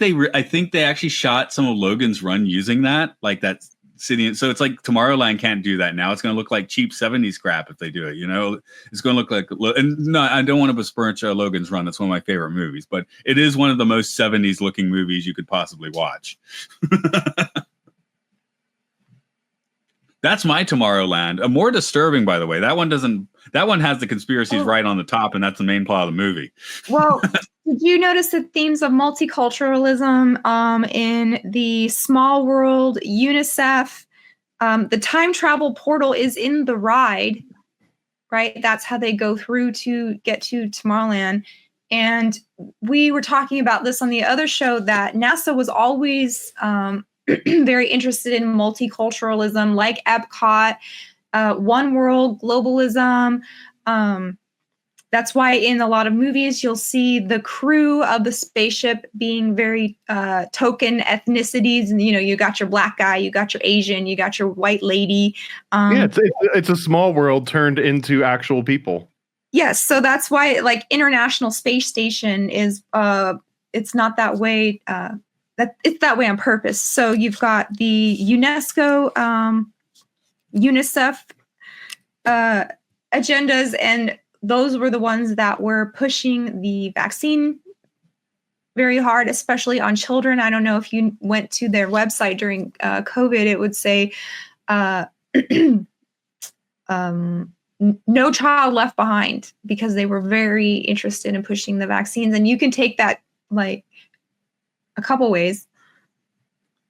they actually shot some of Logan's Run using that, like that city. So it's like Tomorrowland can't do that now. It's going to look like cheap 70s crap if they do it. You know, it's going to look like. And no, I don't want to besmirch Logan's Run. That's one of my favorite movies, but it is one of the most 70s looking movies you could possibly watch. That's my Tomorrowland. More disturbing, by the way. That one has the conspiracies right on the top, and that's the main plot of the movie.
Well, did you notice the themes of multiculturalism in the Small World, UNICEF? The time travel portal is in the ride, right? That's how they go through to get to Tomorrowland. And we were talking about this on the other show that NASA was always very interested in multiculturalism, like Epcot, one world, globalism. That's why in a lot of movies, you'll see the crew of the spaceship being very token ethnicities. And, you know, you got your black guy, you got your Asian, you got your white lady.
Yeah, it's a small world turned into actual people.
Yes. So that's why like International Space Station is, it's not that way. That it's that way on purpose. So you've got the UNESCO, UNICEF agendas, and those were the ones that were pushing the vaccine very hard, especially on children. I don't know if you went to their website during COVID, it would say no child left behind, because they were very interested in pushing the vaccines. And you can take that like a couple ways.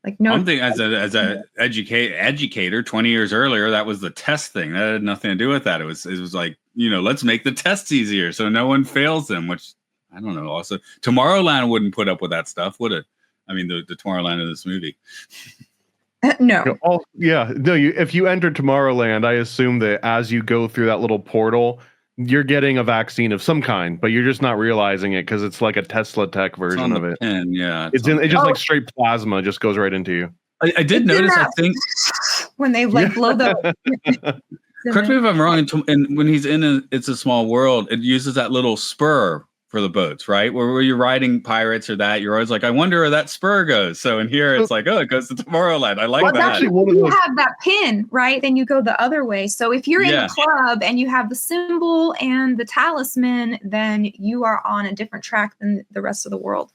Like no,
one thing as a educator 20 years earlier, that was the test thing. That had nothing to do with that. It was like, you know, let's make the tests easier so no one fails them, which I don't know. Also, Tomorrowland wouldn't put up with that stuff, would it? I mean, the Tomorrowland of this movie.
No.
If you enter Tomorrowland, I assume that as you go through that little portal, you're getting a vaccine of some kind, but you're just not realizing it because it's like a Tesla tech version of it.
Pen, yeah,
it's just like straight plasma, just goes right into you.
I did notice. I think
when they like blow the.
Correct me if I'm wrong. And when he's in It's a Small World, it uses that little spur for the boats, right? Where you're riding pirates or that, you're always like, I wonder where that spur goes. So in here, it's like, oh, it goes to Tomorrowland. I like that.
Actually, when you have that pin, right, then you go the other way. So if you're in the club and you have the symbol and the talisman, then you are on a different track than the rest of the world.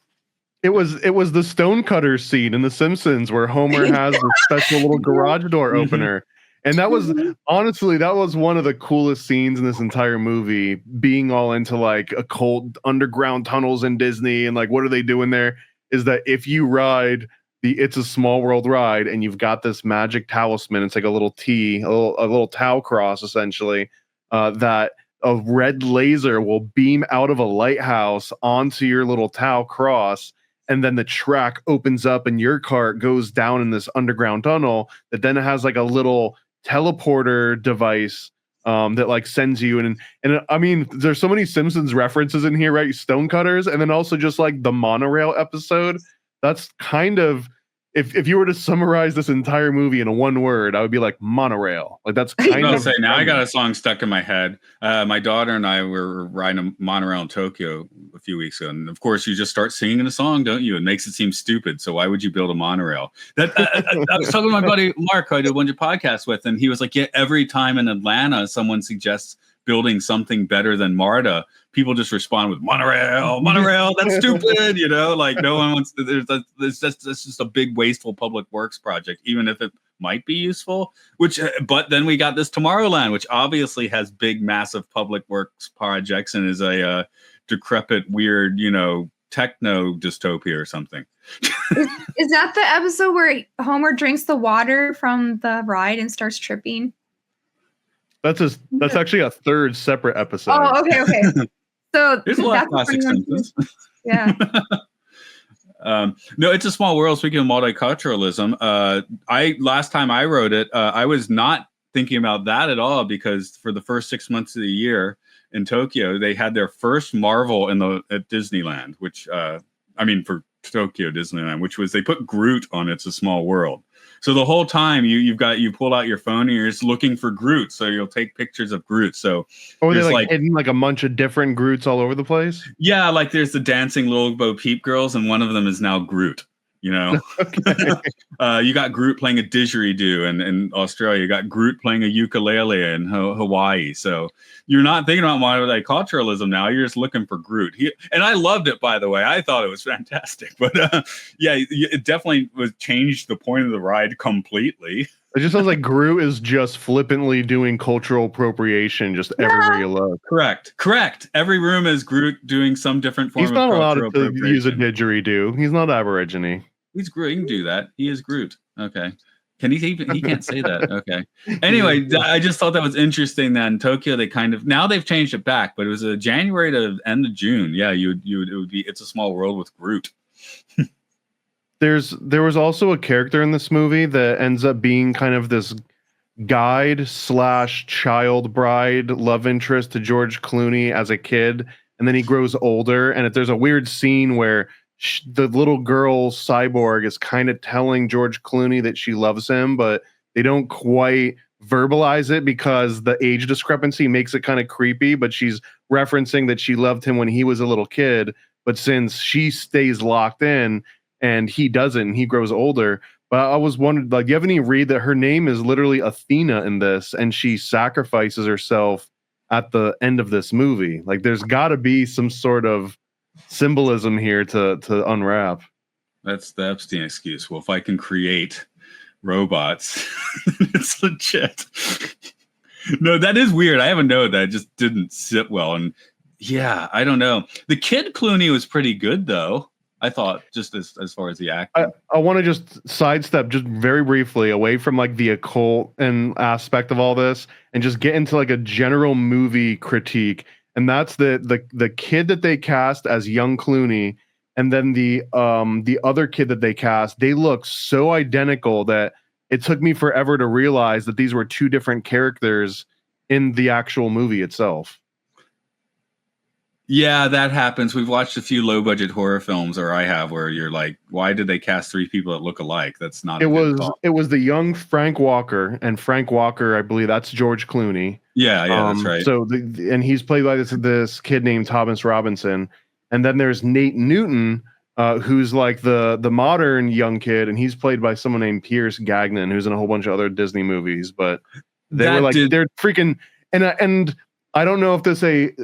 It was the Stonecutter scene in The Simpsons where Homer has the special little garage door opener. And that was honestly, that was one of the coolest scenes in this entire movie, being all into like occult underground tunnels in Disney. And like, what are they doing there? Is that if you ride the It's a Small World ride and you've got this magic talisman, it's like a little T, a little Tau cross, essentially, that a red laser will beam out of a lighthouse onto your little Tau cross. And then the track opens up and your cart goes down in this underground tunnel that then has like a little teleporter device that like sends you and I mean, there's so many Simpsons references in here, right? Stonecutters, and then also just like the monorail episode. That's kind of if you were to summarize this entire movie in one word, I would be like monorail. Like that's kind
I'll
of.
say now I got a song stuck in my head. My daughter and I were riding a monorail in Tokyo a few weeks ago, and of course you just start singing a song, don't you? It makes it seem stupid. So why would you build a monorail? That I was talking to my buddy Mark, who I did a bunch of podcasts with, and he was like, "Yeah, every time in Atlanta someone suggests building something better than MARTA, people just respond with monorail, that's stupid, you know, like no one wants to, it's just a big wasteful public works project, even if it might be useful, but then we got this Tomorrowland, which obviously has big, massive public works projects and is a decrepit, weird, you know, techno dystopia or something.
Is that the episode where Homer drinks the water from the ride and starts tripping?
That's actually a third separate episode.
Oh, okay. So
there's a lot of classic sentences.
Yeah.
No, It's a Small World. Speaking of multiculturalism, last time I wrote it, I was not thinking about that at all, because for the first 6 months of the year in Tokyo, they had their first Marvel at Disneyland, which for Tokyo Disneyland, which was they put Groot on It's a Small World. So the whole time you pull out your phone and you're just looking for Groot. So you'll take pictures of Groot. So
they're like hidden like a bunch of different Groots all over the place.
Yeah, like there's the dancing little Bo Peep girls, and one of them is now Groot. You know, you got Groot playing a didgeridoo in Australia. You got Groot playing a ukulele in Hawaii. So you're not thinking about multiculturalism now. You're just looking for Groot. And I loved it, by the way. I thought it was fantastic. But it definitely changed the point of the ride completely.
It just sounds like Groot is just flippantly doing cultural appropriation just everywhere you look.
Correct. Every room is Groot doing some different form of cultural appropriation. He's not allowed to
use a didgeridoo. He's not Aborigine.
He's Groot. He can do that. He is Groot. Okay. Can he can't say that. Okay. Anyway, I just thought that was interesting that in Tokyo now they've changed it back, but it was a January to end of June. Yeah, it would be It's a Small World with Groot.
There was also a character in this movie that ends up being kind of this guide / child bride love interest to George Clooney as a kid, and then he grows older, and there's a weird scene where the little girl cyborg is kind of telling George Clooney that she loves him, but they don't quite verbalize it because the age discrepancy makes it kind of creepy, but she's referencing that she loved him when he was a little kid, but since she stays locked in and he doesn't, and he grows older. But I was wondering, like, you have any read that her name is literally Athena in this, and she sacrifices herself at the end of this movie? Like, there's got to be some sort of symbolism here to unwrap.
That's the Epstein excuse. Well, if I can create robots, it's legit. No, that is weird. I have a note that just didn't sit well, and yeah, I don't know. The kid Clooney was pretty good, though. I thought, just as far as the acting.
I want to just sidestep just very briefly away from like the occult and aspect of all this and just get into like a general movie critique. And that's the kid that they cast as young Clooney, and then the other kid that they cast, they look so identical that it took me forever to realize that these were two different characters in the actual movie itself.
Yeah, that happens. We've watched a few low budget horror films, or I have, where you're like, why did they cast three people that look alike? That's not. It
was the young Frank Walker, and Frank Walker, I believe that's George Clooney.
Yeah, that's right.
So and he's played by this kid named Thomas Robinson, and then there's Nate Newton, who's like the modern young kid, and he's played by someone named Pierce Gagnon, who's in a whole bunch of other Disney movies. But they're freaking and. I don't know if this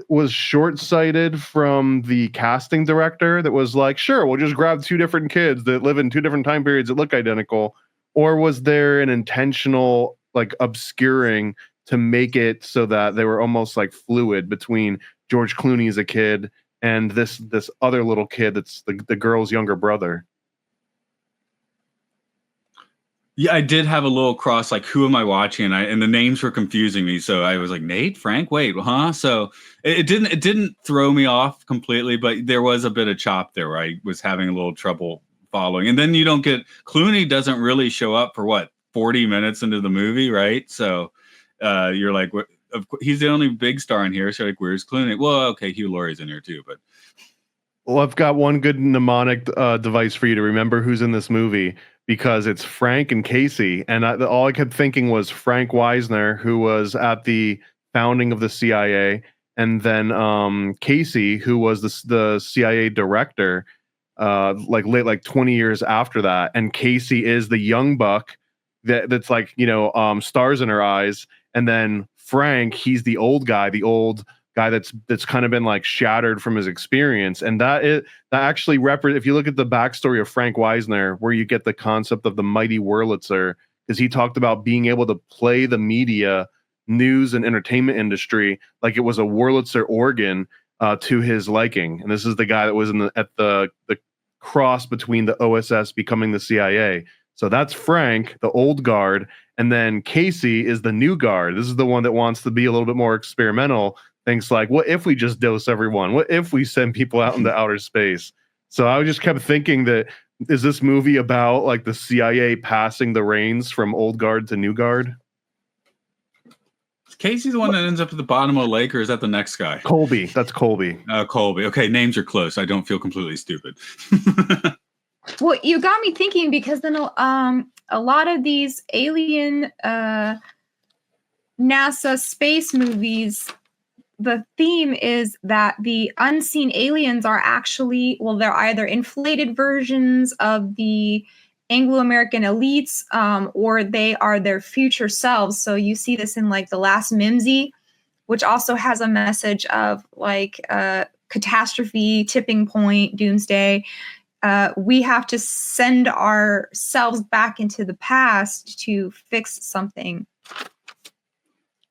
was short-sighted from the casting director that was like, sure, we'll just grab two different kids that live in two different time periods that look identical, or was there an intentional like obscuring to make it so that they were almost like fluid between George Clooney as a kid and this other little kid that's the girl's younger brother?
Yeah, I did have a little cross, like, who am I watching? And the names were confusing me. So I was like, Nate, Frank, wait, huh? So it didn't throw me off completely, but there was a bit of chop there where I was having a little trouble following. And then Clooney doesn't really show up for 40 minutes into the movie, right? So you're like, he's the only big star in here. So like, where's Clooney? Well, okay, Hugh Laurie's in here too, but.
Well, I've got one good mnemonic device for you to remember who's in this movie. because it's Frank and Casey, and all I kept thinking was Frank Wisner, who was at the founding of the CIA, and then Casey, who was the CIA director, like 20 years after that, and Casey is the young buck that's like, stars in her eyes, and then Frank, he's the old guy that's kind of been like shattered from his experience. And that actually if you look at the backstory of Frank Wisner, where you get the concept of the mighty Wurlitzer, is he talked about being able to play the media, news and entertainment industry like it was a Wurlitzer organ to his liking. And this is the guy that was at the cross between the OSS becoming the CIA. So that's Frank, the old guard, and then Casey is the new guard. This is the one that wants to be a little bit more experimental. Things like, what if we just dose everyone? What if we send people out into outer space? So I just kept thinking that, is this movie about like the CIA passing the reins from old guard to new guard?
Is Casey the one that ends up at the bottom of the lake, or is that the next guy?
Colby. That's Colby.
Colby. Okay, names are close. I don't feel completely stupid.
Well, you got me thinking, because then a lot of these alien NASA space movies, the theme is that the unseen aliens are actually, they're either inflated versions of the Anglo-American elites, or they are their future selves. So you see this in like The Last Mimsy, which also has a message of like catastrophe, tipping point, doomsday. We have to send ourselves back into the past to fix something.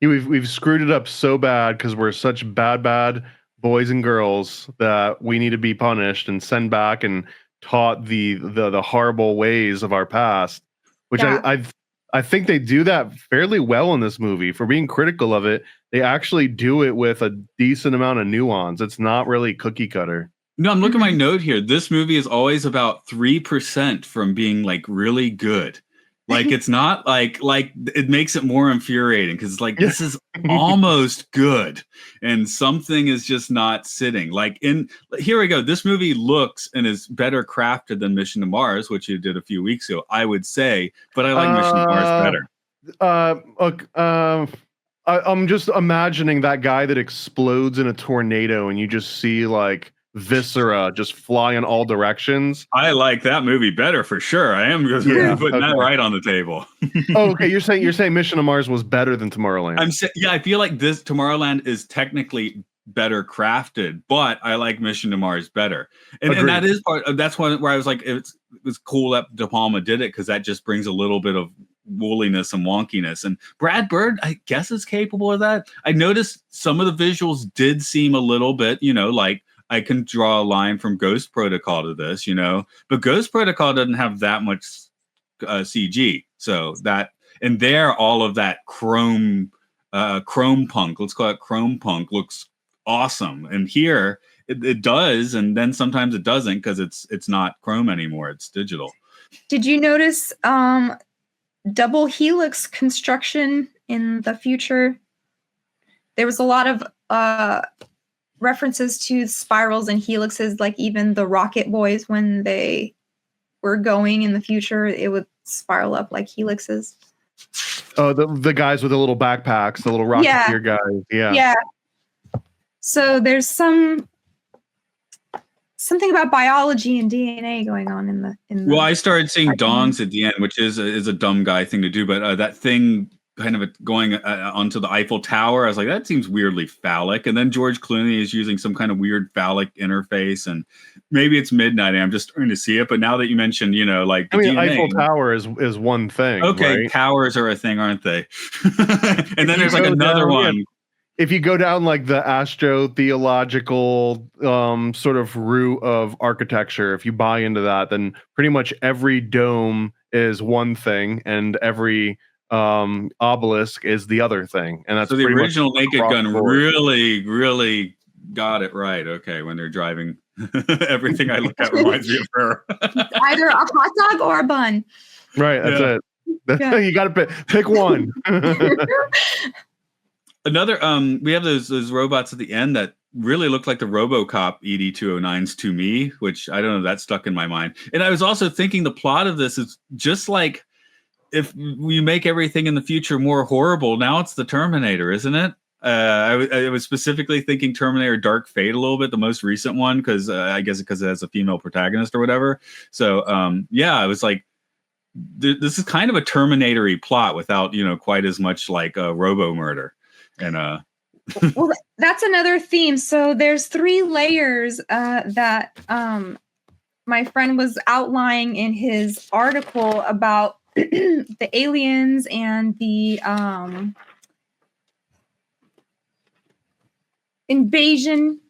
We've screwed it up so bad because we're such bad boys and girls that we need to be punished and sent back and taught the horrible ways of our past. Which yeah. I think they do that fairly well in this movie. For being critical of it, they actually do it with a decent amount of nuance. It's not really cookie cutter.
No, I'm looking at my note here. This movie is always about 3% from being like really good. Like it's not like it makes it more infuriating because like this is almost good and something is just not sitting. Like here we go. This movie looks and is better crafted than Mission to Mars, which you did a few weeks ago, I would say, but I like Mission to Mars better.
I'm just imagining that guy that explodes in a tornado and you just see like viscera just fly in all directions.
I like that movie better for sure. I am putting that right on the table.
Oh, okay. You're saying Mission to Mars was better than Tomorrowland.
I feel like this Tomorrowland is technically better crafted, but I like Mission to Mars better. And that is that's where I was like, it was cool that De Palma did it because that just brings a little bit of wooliness and wonkiness. And Brad Bird, I guess, is capable of that. I noticed some of the visuals did seem a little bit, like I can draw a line from Ghost Protocol to this, but Ghost Protocol doesn't have that much CG. So that, and there, all of that chrome punk, let's call it chrome punk, looks awesome. And here it does. And then sometimes it doesn't because it's not chrome anymore. It's digital.
Did you notice double helix construction in the future? There was a lot of references to spirals and helixes, like even the Rocket Boys, when they were going in the future, it would spiral up like helixes.
Oh, the guys with the little backpacks, the little Rocketeer guys. Yeah.
So there's something about biology and DNA going on in the.
Well, I started seeing dongs at the end, which is a dumb guy thing to do, but that thing kind of going onto the Eiffel Tower, I was like, that seems weirdly phallic. And then George Clooney is using some kind of weird phallic interface, and maybe it's midnight and I'm just starting to see it. But now that you mentioned, like the DNA,
Eiffel Tower is one thing.
Okay, right? Towers are a thing, aren't they? And then there's like another one.
If you go down like the astrotheological sort of route of architecture, if you buy into that, then pretty much every dome is one thing and every obelisk is the other thing. And that's
so the original Naked Gun really got it right. Okay, when they're driving, everything I look at reminds me of her.
Either a hot dog or a bun.
Right, that's it. You got to pick one.
Another we have those robots at the end that really looked like the RoboCop ED-209s to me, which I don't know, that stuck in my mind. And I was also thinking the plot of this is just like if we make everything in the future more horrible, now it's the Terminator, isn't it? I was specifically thinking Terminator Dark Fate a little bit, the most recent one, because I guess because it has a female protagonist or whatever. So yeah, I was like, this is kind of a Terminator-y plot without, you know, quite as much like robo murder. And
well, that's another theme. So there's 3 layers that my friend was outlining in his article about the aliens and the invasion.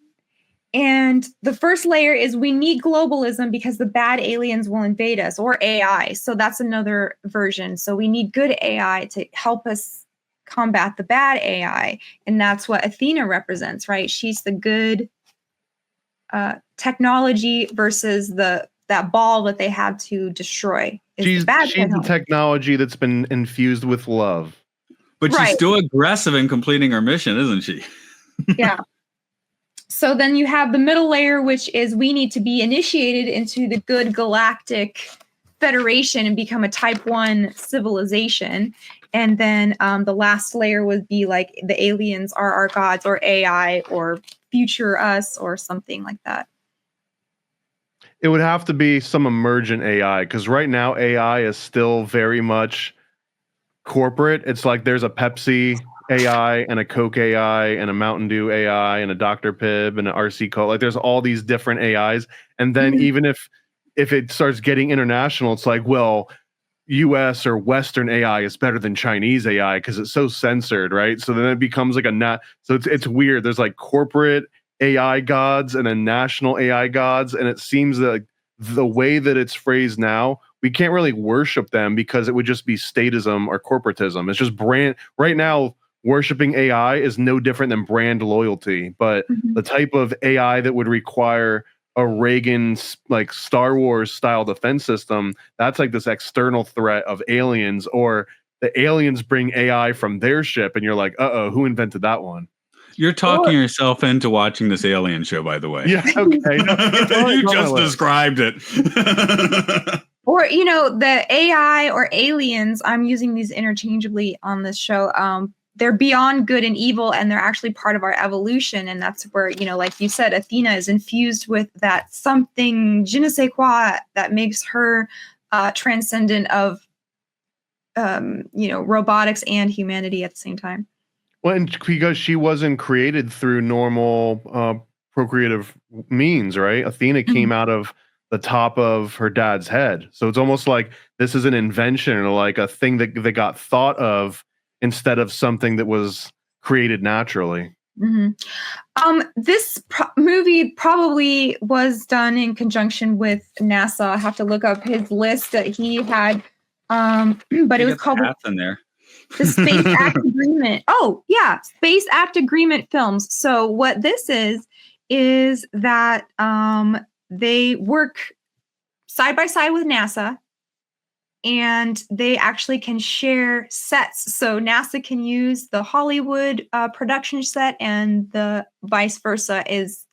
And the first layer is we need globalism because the bad aliens will invade us, or AI. So that's another version. So we need good AI to help us combat the bad AI. And that's what Athena represents, right? She's the good technology versus that ball that they had to destroy.
She's the technology that's been infused with love.
But she's still aggressive in completing her mission, isn't she?
Yeah. So then you have the middle layer, which is we need to be initiated into the good galactic federation and become a type 1 civilization. And then the last layer would be like the aliens are our gods, or AI, or future us, or something like that.
It would have to be some emergent AI, because right now AI is still very much corporate. It's like there's a Pepsi AI and a Coke AI and a Mountain Dew AI and a Dr. Pibb and an RC Cola. Like there's all these different AIs. And then even if it starts getting international, it's like, well, US or Western AI is better than Chinese AI because it's so censored, right? So then it becomes like so it's weird. There's like corporate AI gods and then national AI gods. And it seems that the way that it's phrased now, we can't really worship them because it would just be statism or corporatism. It's just brand. Right now, worshiping AI is no different than brand loyalty. But the type of AI that would require a Reagan like Star Wars style defense system, that's like this external threat of aliens, or the aliens bring AI from their ship and you're like, who invented that one?
You're talking yourself into watching this alien show, by the way.
Yeah, okay.
You just described it.
Or, you know, the AI or aliens, I'm using these interchangeably on this show. They're beyond good and evil, and they're actually part of our evolution. And that's where, you know, like you said, Athena is infused with that something, je ne sais quoi, that makes her transcendent of, you know, robotics and humanity at the same time.
Well, and because she wasn't created through normal procreative means, right? Athena came out of the top of her dad's head. So it's almost like this is an invention, or like a thing that they got thought of instead of something that was created naturally.
This movie probably was done in conjunction with NASA. I have to look up his list that he had. But it was called the Space Act Agreement. Oh, yeah. Space Act Agreement films. So what this is that they work side by side with NASA, and they actually can share sets. So NASA can use the Hollywood production set, and the vice versa is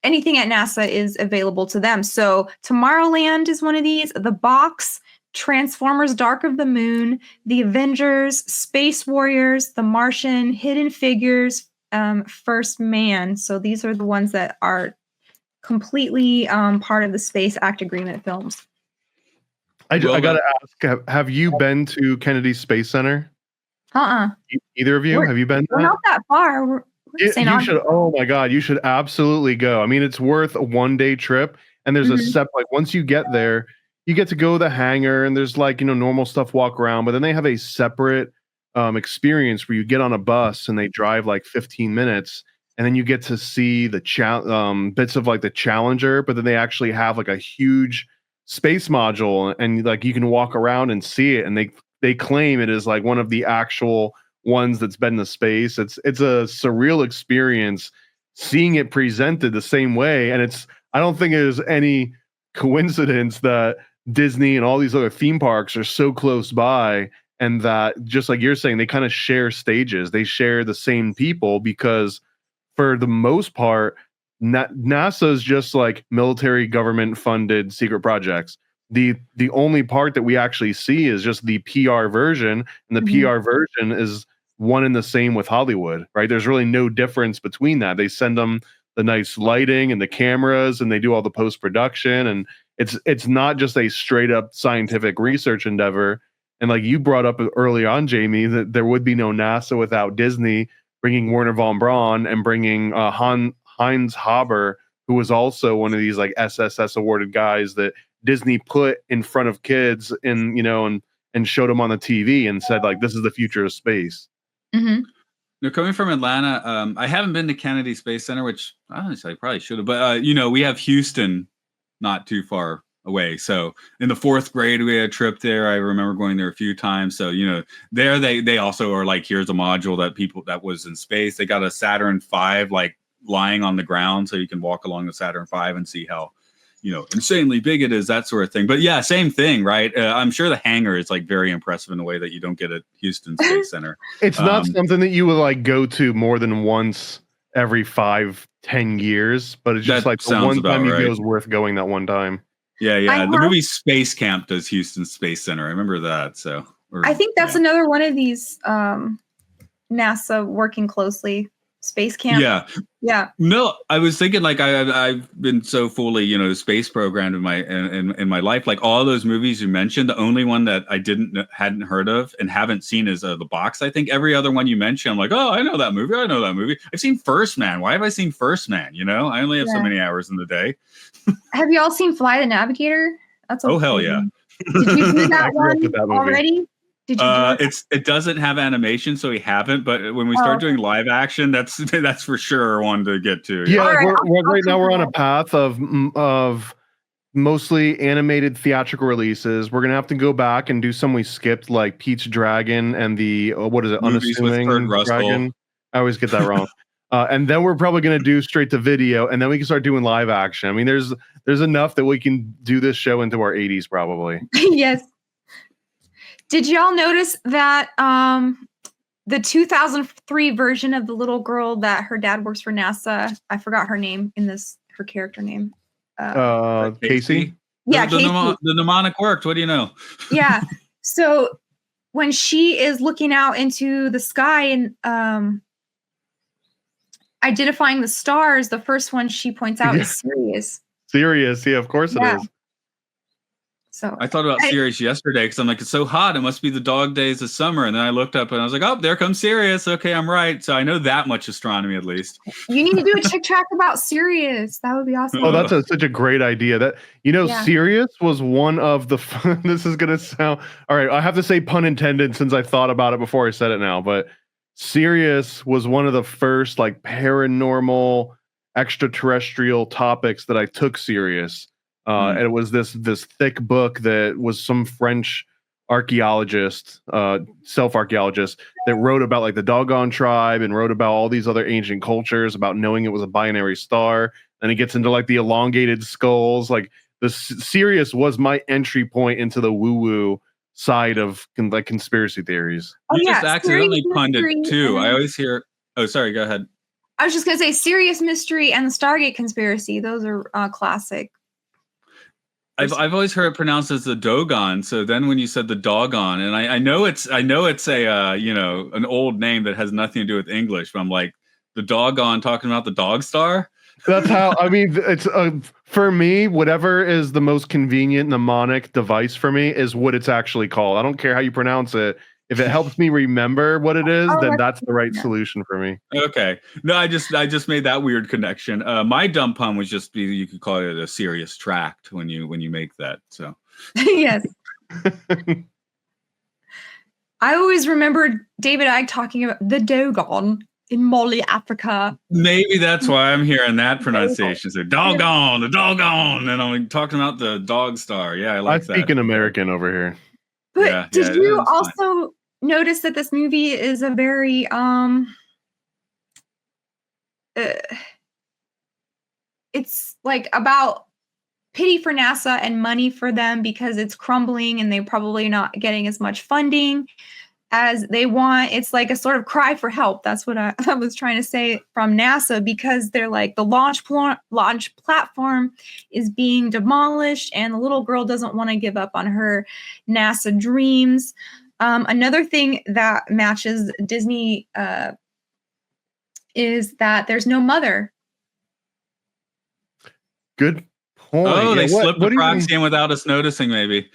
anything at NASA is available to them. So Tomorrowland is one of these. The Box, Transformers Dark of the Moon, The Avengers, Space Warriors, The Martian, Hidden Figures, First Man. So these are the ones that are completely part of the Space Act Agreement films.
I gotta ask, have you been to Kennedy Space Center? Either of you? Have you been?
We're not that far.
You should. Oh my God, you should absolutely go. I mean, it's worth a one-day trip. And there's a like once you get there, you get to go to the hangar, and there's like, you know, normal stuff, walk around. But then they have a separate experience where you get on a bus and they drive like 15 minutes, and then you get to see the bits of like the Challenger. But then they actually have like a huge space module, and like you can walk around and see it, and they claim it is like one of the actual ones that's been to space. It's a surreal experience seeing it presented the same way. And I don't think there's any coincidence that Disney and all these other theme parks are so close by, and that, just like you're saying, they kind of share stages, they share the same people, because for the most part, NASA is just like military government funded secret projects. The only part that we actually see is just the PR version, and the PR version is one and the same with Hollywood, right? There's really no difference between that. They send them the nice lighting and the cameras, and they do all the post production, and it's not just a straight up scientific research endeavor. And like you brought up early on, Jamie, that there would be no NASA without Disney bringing Werner von Braun and bringing Heinz Haber, who was also one of these like SSS awarded guys that Disney put in front of kids and showed them on the TV and said like, this is the future of space.
Mm-hmm.
Now, coming from Atlanta, I haven't been to Kennedy Space Center, which honestly I probably should have, but we have Houston not too far away. So in the 4th grade, we had a trip there. I remember going there a few times. So, there they also are like, here's a module that was in space. They got a Saturn V like lying on the ground, so you can walk along the Saturn V and see how insanely big it is, that sort of thing. But yeah, same thing, right? I'm sure the hangar is like very impressive in a way that you don't get at Houston Space Center.
It's not something that you would like go to more than once every 5-10 years, but it's just like the one time you go is worth going that one time.
Yeah. The movie Space Camp does Houston Space Center. I remember that. So
I think that's another one of these NASA working closely. Space Camp. Yeah. No, I was thinking like I've been so fully space programmed in my life. Like all those movies you mentioned, the only one that I hadn't heard of and haven't seen is The Box. I think every other one you mentioned, I'm like, oh, I know that movie. I've seen First Man. Why have I seen First Man? I only have so many hours in the day. Have you all seen Fly the Navigator? That's hell yeah. Did you see that one already? Did you it doesn't have animation, so we haven't. But when we start doing live action, that's for sure one to get to.
Yeah, right now we're on a path of mostly animated theatrical releases. We're gonna have to go back and do some we skipped, like Pete's Dragon and the Unassuming Dragon. I always get that wrong. And then we're probably gonna do straight to video, and then we can start doing live action. I mean, there's enough that we can do this show into our 80s probably.
Yes. Did y'all notice that the 2003 version of the little girl that her dad works for NASA, I forgot her name her character name.
Casey?
Yeah,
Casey. The mnemonic worked. What do you know?
Yeah. So when she is looking out into the sky and identifying the stars, the first one she points out is Sirius.
Sirius, yeah, of course it is.
So
I thought about Sirius yesterday because I'm like, it's so hot. It must be the dog days of summer. And then I looked up and I was like, oh, there comes Sirius. Okay, I'm right. So I know that much astronomy at least.
You need to do a chick track about Sirius. That would be awesome.
Oh, that's such a great idea. That Sirius was one of the. This is gonna sound all right. I have to say pun intended since I thought about it before I said it now. But Sirius was one of the first like paranormal extraterrestrial topics that I took serious. And it was this thick book that was some French archaeologist, self-archaeologist, that wrote about like the Dogon tribe and wrote about all these other ancient cultures, about knowing it was a binary star. And it gets into like the elongated skulls. Like the Sirius was my entry point into the woo-woo side of like conspiracy theories.
You just accidentally punned it too. I always hear. Oh, sorry. Go ahead.
I was just gonna say Sirius Mystery and the Stargate Conspiracy. Those are classic.
I've always heard it pronounced as the Dogon. So then when you said the Dogon, and I know it's a an old name that has nothing to do with English, but I'm like, the Dogon talking about the Dog Star.
That's how I mean. It's for me. Whatever is the most convenient mnemonic device for me is what it's actually called. I don't care how you pronounce it. If it helps me remember what it is, then that's the right solution for me.
Okay. No, I just made that weird connection. My dumb pun was just you could call it a serious tract when you make that. So
yes. I always remembered David Icke talking about the Dogon in Mali, Africa.
Maybe that's why I'm hearing that pronunciation. So doggone, the doggone, and I'm talking about the Dog Star. Yeah, I like that.
I speak an American over here.
But did you also notice that this movie is a very it's like about pity for NASA and money for them because it's crumbling and they're probably not getting as much funding. as they want, it's like a sort of cry for help. That's what I was trying to say from NASA, because they're like the launch platform is being demolished and the little girl doesn't want to give up on her NASA dreams. Another thing that matches Disney is that there's no mother.
Good point.
Oh, they slipped the proxy in without us noticing, maybe.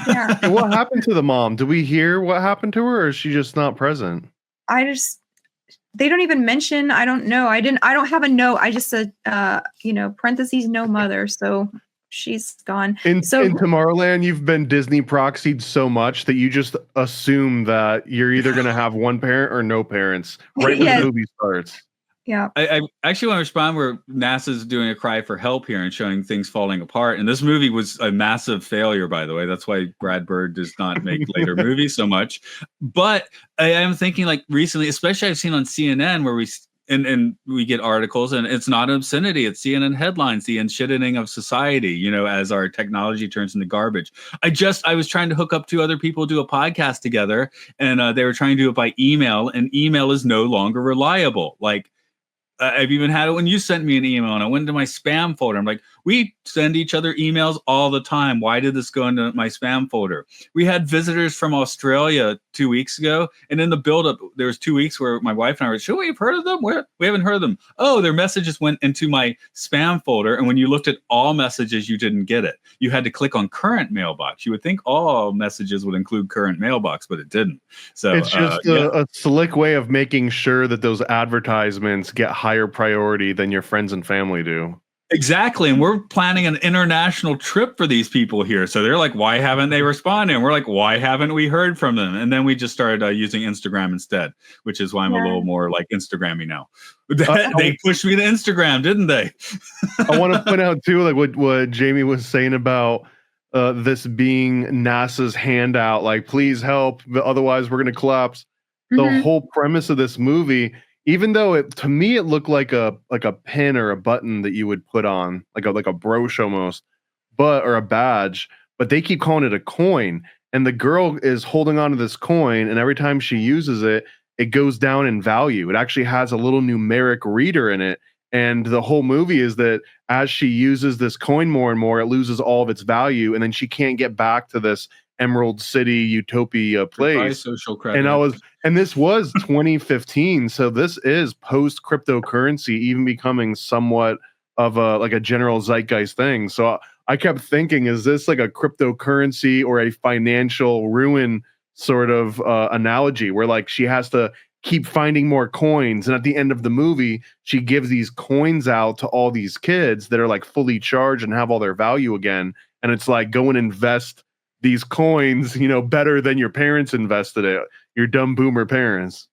Yeah.
And what happened to the mom? Do we hear what happened to her, or is she just not present?
They don't even mention. I don't know. I don't have a note. I just said, parentheses, no mother. So she's gone.
In Tomorrowland, you've been Disney proxied so much that you just assume that you're either going to have one parent or no parents right when the movie starts.
Yeah.
I actually want to respond where NASA's doing a cry for help here and showing things falling apart. And this movie was a massive failure, by the way. That's why Brad Bird does not make later movies so much. But I am thinking, like, recently, especially I've seen on CNN where we get articles, and it's not obscenity. It's CNN headlines, the shitting of society, as our technology turns into garbage. I was trying to hook up two other people to do a podcast together, and they were trying to do it by email, and email is no longer reliable. Like, I've even had it when you sent me an email and I went into my spam folder. I'm like, we send each other emails all the time. Why did this go into my spam folder? We had visitors from Australia 2 weeks ago. And in the buildup, there was 2 weeks where my wife and I were, should we have heard of them? We haven't heard of them. Oh, their messages went into my spam folder. And when you looked at all messages, you didn't get it. You had to click on current mailbox. You would think all messages would include current mailbox, but it didn't. So
it's just a slick way of making sure that those advertisements get higher priority than your friends and family do.
Exactly. And we're planning an international trip for these people here. So they're like, why haven't they responded? And we're like, why haven't we heard from them? And then we just started using Instagram instead, which is why I'm a little more like Instagrammy now. They pushed me to Instagram, didn't they?
I want to point out too, like what Jamie was saying about this being NASA's handout, like, please help, otherwise we're going to collapse. The whole premise of this movie, even though to me it looked like a pin or a button that you would put on, like a brooch almost, or a badge, but they keep calling it a coin. And the girl is holding on to this coin, and every time she uses it, it goes down in value. It actually has a little numeric reader in it. And the whole movie is that as she uses this coin more and more, it loses all of its value, and then she can't get back to this Emerald City utopia place.
Social credit.
And this was 2015, so this is post cryptocurrency even becoming somewhat of a general zeitgeist thing. So I kept thinking, is this like a cryptocurrency or a financial ruin sort of analogy, where like she has to keep finding more coins, and at the end of the movie she gives these coins out to all these kids that are like fully charged and have all their value again, and it's like, go and invest these coins, better than your parents invested it, your dumb boomer parents.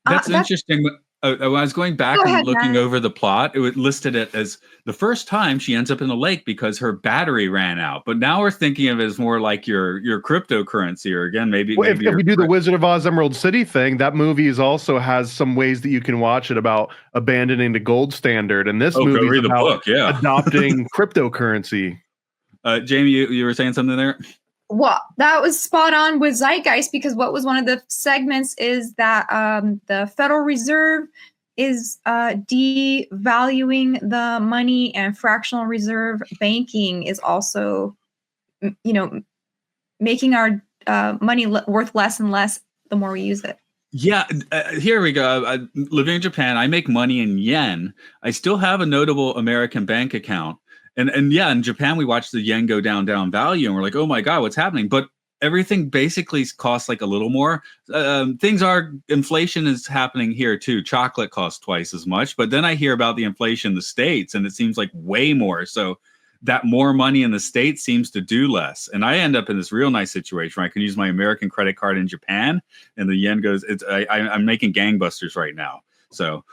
That's interesting. When I was going back and looking over the plot, it listed it as the first time she ends up in the lake because her battery ran out. But now we're thinking of it as more like your cryptocurrency, or again, maybe
if we do the Wizard of Oz Emerald City thing, that movie also has some ways that you can watch it about abandoning the gold standard. And this movie is about adopting cryptocurrency.
Jamie, you were saying something there?
Well, that was spot on with Zeitgeist, because what was one of the segments is that the Federal Reserve is devaluing the money, and fractional reserve banking is also, making our money worth less and less the more we use it.
Yeah, here we go. Living in Japan, I make money in yen. I still have a notable American bank account. And yeah, in Japan, we watch the yen go down value, and we're like, oh my God, what's happening? But everything basically costs like a little more. Inflation is happening here too. Chocolate costs twice as much. But then I hear about the inflation in the States, and it seems like way more. So that more money in the States seems to do less. And I end up in this real nice situation where I can use my American credit card in Japan, and the yen goes, I'm making gangbusters right now. So...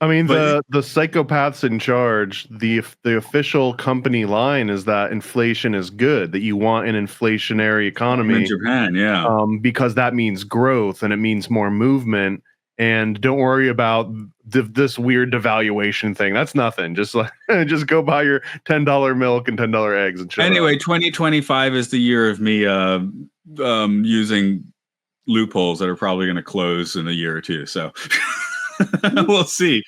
I mean, the psychopaths in charge, the official company line is that inflation is good, that you want an inflationary economy
in Japan, yeah,
because that means growth and it means more movement. And don't worry about this weird devaluation thing. That's nothing. Just go buy your $10 milk and $10 eggs and chill.
Anyway, 2025 is the year of me using loopholes that are probably going to close in a year or two. So we'll see.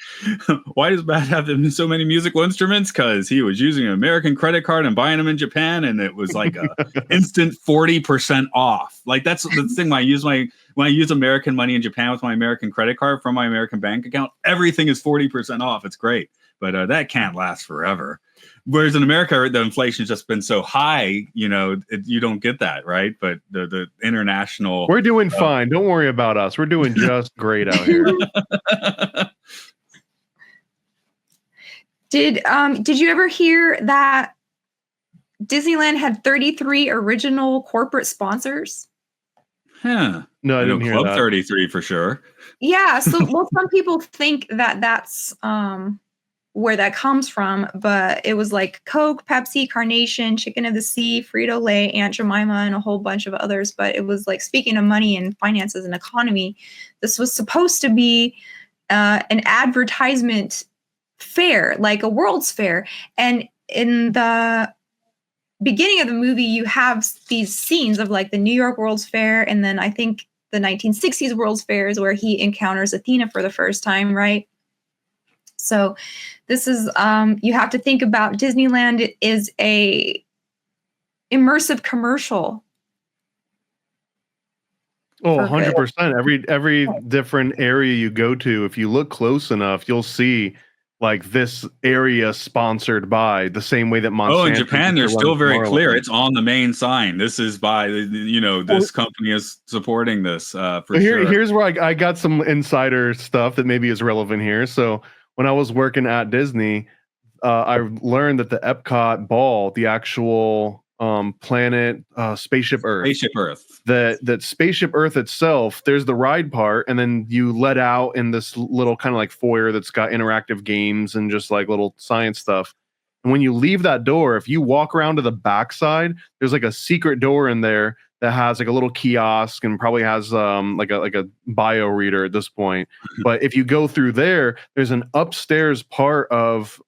Why does Matt have so many musical instruments? Because he was using an American credit card and buying them in Japan, and it was like a instant 40% off. Like that's the thing. When I use American money in Japan with my American credit card from my American bank account, everything is 40% off. It's great, but that can't last forever. Whereas in America, the inflation's just been so high, you don't get that, right? But the international,
we're doing fine. Don't worry about us. We're doing just great out here.
Did you ever hear that Disneyland had 33 original corporate sponsors?
Huh.
No, I didn't hear
Club
that.
33 for sure.
Yeah. So, well, some people think that that's where that comes from, but it was like Coke, Pepsi, Carnation, Chicken of the Sea, Frito-Lay, Aunt Jemima, and a whole bunch of others. But it was like, speaking of money and finances and economy, this was supposed to be an advertisement fair, like a World's Fair. And in the beginning of the movie, you have these scenes of like the New York World's Fair, and then I think the 1960s World's Fair is where he encounters Athena for the first time, right? So this is, you have to think about Disneyland is a immersive commercial.
Oh, 100%. Every different area you go to, if you look close enough, you'll see like this area sponsored by, the same way that Monsanto.
Oh, in Japan, they're still very clear. It's on the main sign. This is by, this company is supporting this for sure.
Here's where I got some insider stuff that maybe is relevant here. So when I was working at Disney, I learned that the Epcot ball, the actual planet, Spaceship Earth. That Spaceship Earth itself, there's the ride part, and then you let out in this little kind of like foyer that's got interactive games and just like little science stuff. And when you leave that door, if you walk around to the backside, there's like a secret door in there that has like a little kiosk and probably has like a bio reader at this point. But if you go through there, there's an upstairs part of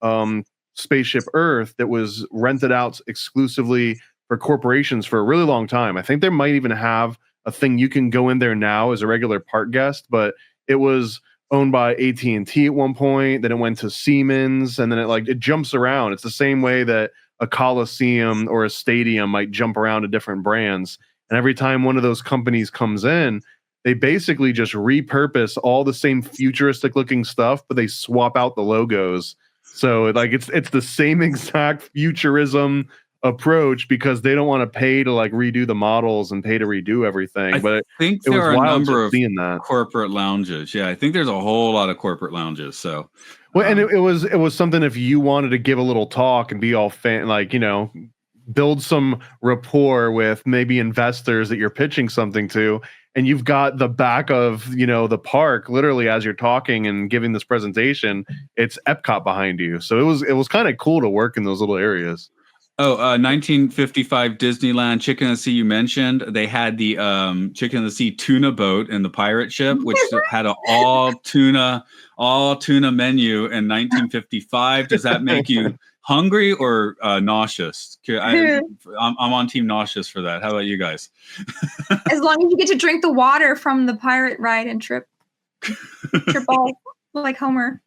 Spaceship Earth that was rented out exclusively for corporations for a really long time. I think they might even have a thing you can go in there now as a regular park guest, but it was owned by AT&T at one point, then it went to Siemens, and then it jumps around. It's the same way that a Coliseum or a stadium might jump around to different brands. And every time one of those companies comes in, they basically just repurpose all the same futuristic looking stuff, but they swap out the logos. So like it's the same exact futurism approach because they don't want to pay to like redo the models and pay to redo everything. But
I think
it
there
was
are a number of
that.
corporate lounges. Yeah, I think there's a whole lot of corporate lounges. So
well, and it was something if you wanted to give a little talk and be all build some rapport with maybe investors that you're pitching something to, and you've got the back of the park literally as you're talking and giving this presentation, it's Epcot behind you. So it was kind of cool to work in those little areas.
1955 Disneyland Chicken of the Sea you mentioned. They had the Chicken of the Sea tuna boat in the pirate ship, which had an all tuna menu in 1955. Does that make you hungry or nauseous? I'm on team nauseous for that. How about you guys?
As long as you get to drink the water from the pirate ride and trip all like Homer.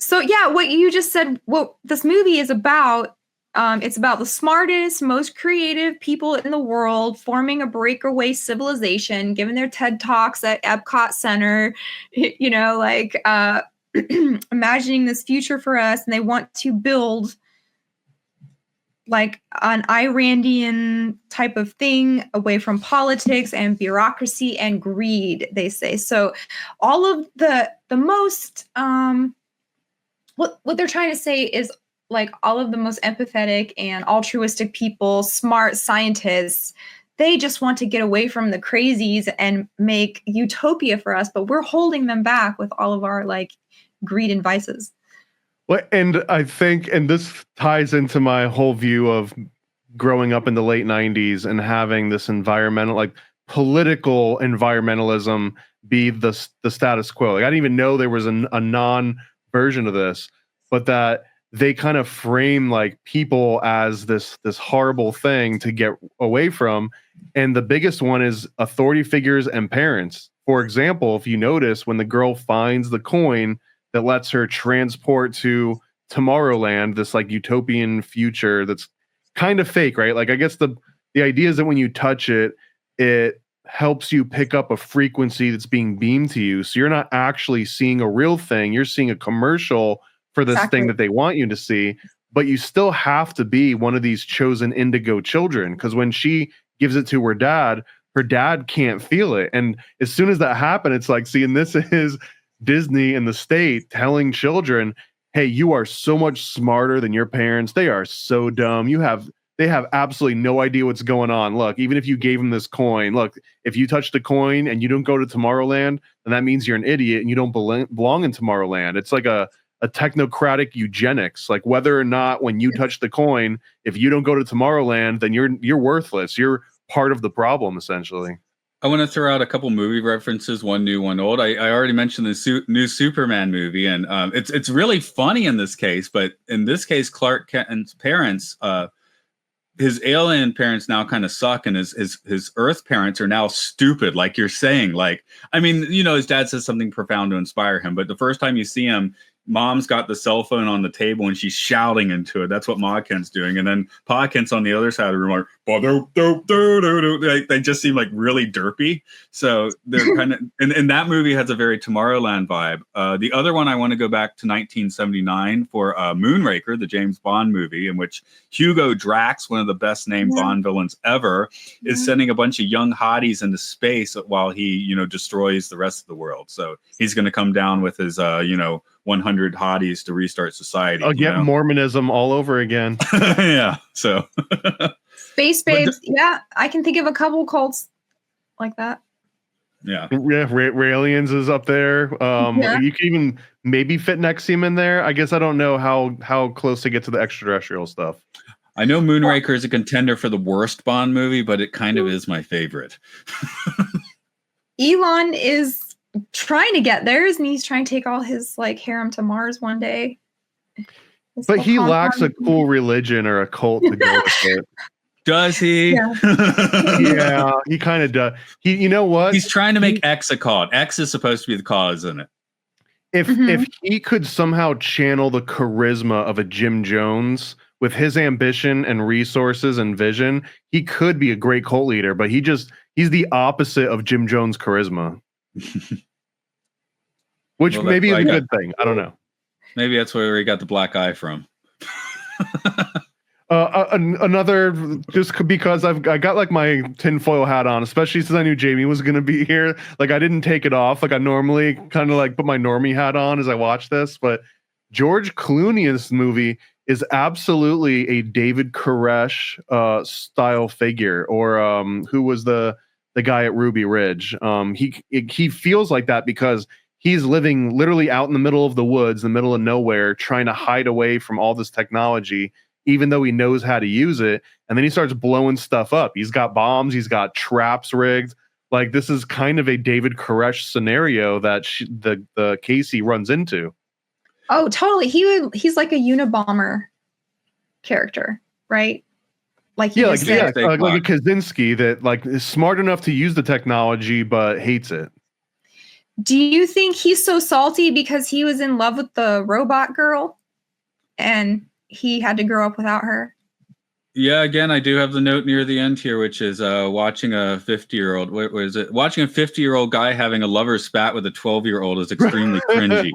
So yeah, what you just said, what this movie is about, it's about the smartest, most creative people in the world forming a breakaway civilization, giving their TED Talks at Epcot Center, imagining this future for us, and they want to build like an Irandian type of thing away from politics and bureaucracy and greed, they say. So all of the most what they're trying to say is like all of the most empathetic and altruistic people, smart scientists, they just want to get away from the crazies and make utopia for us, but we're holding them back with all of our like greed and vices.
Well, and I think, and this ties into my whole view of growing up in the late 90s and having this environmental, like political environmentalism be the status quo. Like, I didn't even know there was a non version of this, but that they kind of frame like people as this horrible thing to get away from. And the biggest one is authority figures and parents. For example, if you notice, when the girl finds the coin that lets her transport to Tomorrowland, this like utopian future that's kind of fake, right? Like I guess the idea is that when you touch it, it helps you pick up a frequency that's being beamed to you. So you're not actually seeing a real thing. You're seeing a commercial for this thing that they want you to see, but you still have to be one of these chosen indigo children, because when she gives it to her dad can't feel it. And as soon as that happened, it's like, seeing this is Disney and the state telling children, hey, you are so much smarter than your parents. They are so dumb. They have absolutely no idea what's going on. Look, even if you gave them this coin, look, if you touch the coin and you don't go to Tomorrowland, then that means you're an idiot and you don't belong in Tomorrowland. It's like a technocratic eugenics. Like whether or not when you touch the coin, if you don't go to Tomorrowland, then you're worthless. You're part of the problem, essentially.
I want to throw out a couple movie references, one new, one old. I already mentioned the new Superman movie, and it's really funny in this case. But in this case, Clark Kent's parents, his alien parents now kind of suck, and his Earth parents are now stupid, like you're saying. Like, I mean, his dad says something profound to inspire him, but the first time you see him, Mom's got the cell phone on the table and she's shouting into it. That's what Ma Kent's doing. And then Pa Kent's on the other side of the room, like, they just seem like really derpy. So they're kind of, and that movie has a very Tomorrowland vibe. The other one, I want to go back to 1979 for Moonraker, the James Bond movie, in which Hugo Drax, one of the best named Bond villains ever, is sending a bunch of young hotties into space while he, destroys the rest of the world. So he's going to come down with his, 100 hotties to restart society.
I'll get Mormonism all over again.
Yeah. So
Space Babes. Yeah, I can think of a couple cults like that.
Yeah. Raelians is up there. You can even maybe fit Nexium in there. I guess I don't know how close to get to the extraterrestrial stuff.
I know Moonraker is a contender for the worst Bond movie, but it kind of is my favorite.
Elon is trying to get theirs, and he's trying to take all his harem to Mars one day.
But he lacks a cool religion or a cult to go with it.
Does he?
Yeah, he kind of does. You know what?
He's trying to make X a cause. X is supposed to be the cause, isn't it?
If he could somehow channel the charisma of a Jim Jones with his ambition and resources and vision, he could be a great cult leader. But he's the opposite of Jim Jones' charisma. Which maybe is a good thing. I don't know.
Maybe that's where he got the black eye from.
Another, just because I got like my tinfoil hat on, especially since I knew Jamie was going to be here. Like I didn't take it off. Like I normally kind of like put my normie hat on as I watch this. But George Clooney in this movie is absolutely a David Koresh style figure, or who was the guy at Ruby Ridge. He feels like that because he's living literally out in the middle of the woods, in the middle of nowhere, trying to hide away from all this technology, even though he knows how to use it. And then he starts blowing stuff up. He's got bombs. He's got traps rigged. Like, this is kind of a David Koresh scenario that the Casey runs into.
Oh, totally. He's like a Unabomber character, right? Like a
Kaczynski that like is smart enough to use the technology but hates it.
Do you think he's so salty because he was in love with the robot girl and he had to grow up without her?
Yeah, again, I do have the note near the end here, which is watching a 50-year-old. What was it? Watching a 50-year-old guy having a lover's spat with a 12-year-old is extremely cringy.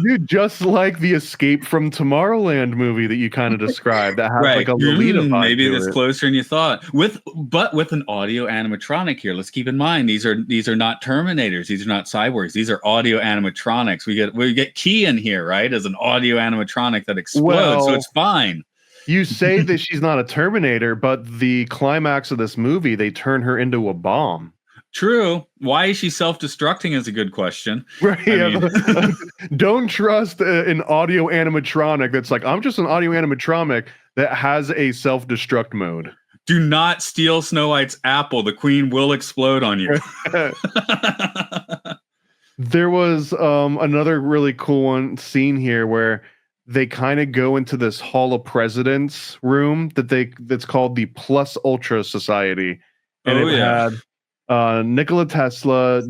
Dude, just like the Escape from Tomorrowland movie that you kind of described, that has like a Lolita vibe.
Maybe that's closer than you thought. But with an audio animatronic here. Let's keep in mind these are not Terminators. These are not cyborgs. These are audio animatronics. We get Key in here, right, as an audio animatronic that explodes, so it's fine.
You say that she's not a Terminator, but the climax of this movie, they turn her into a bomb.
True. Why is she self-destructing is a good question.
Right. Don't trust an audio animatronic that's like, I'm just an audio animatronic that has a self-destruct mode.
Do not steal Snow White's apple. The queen will explode on you.
There was another really cool scene here where they kind of go into this Hall of Presidents room that's called the Plus Ultra Society, and it had Nikola Tesla,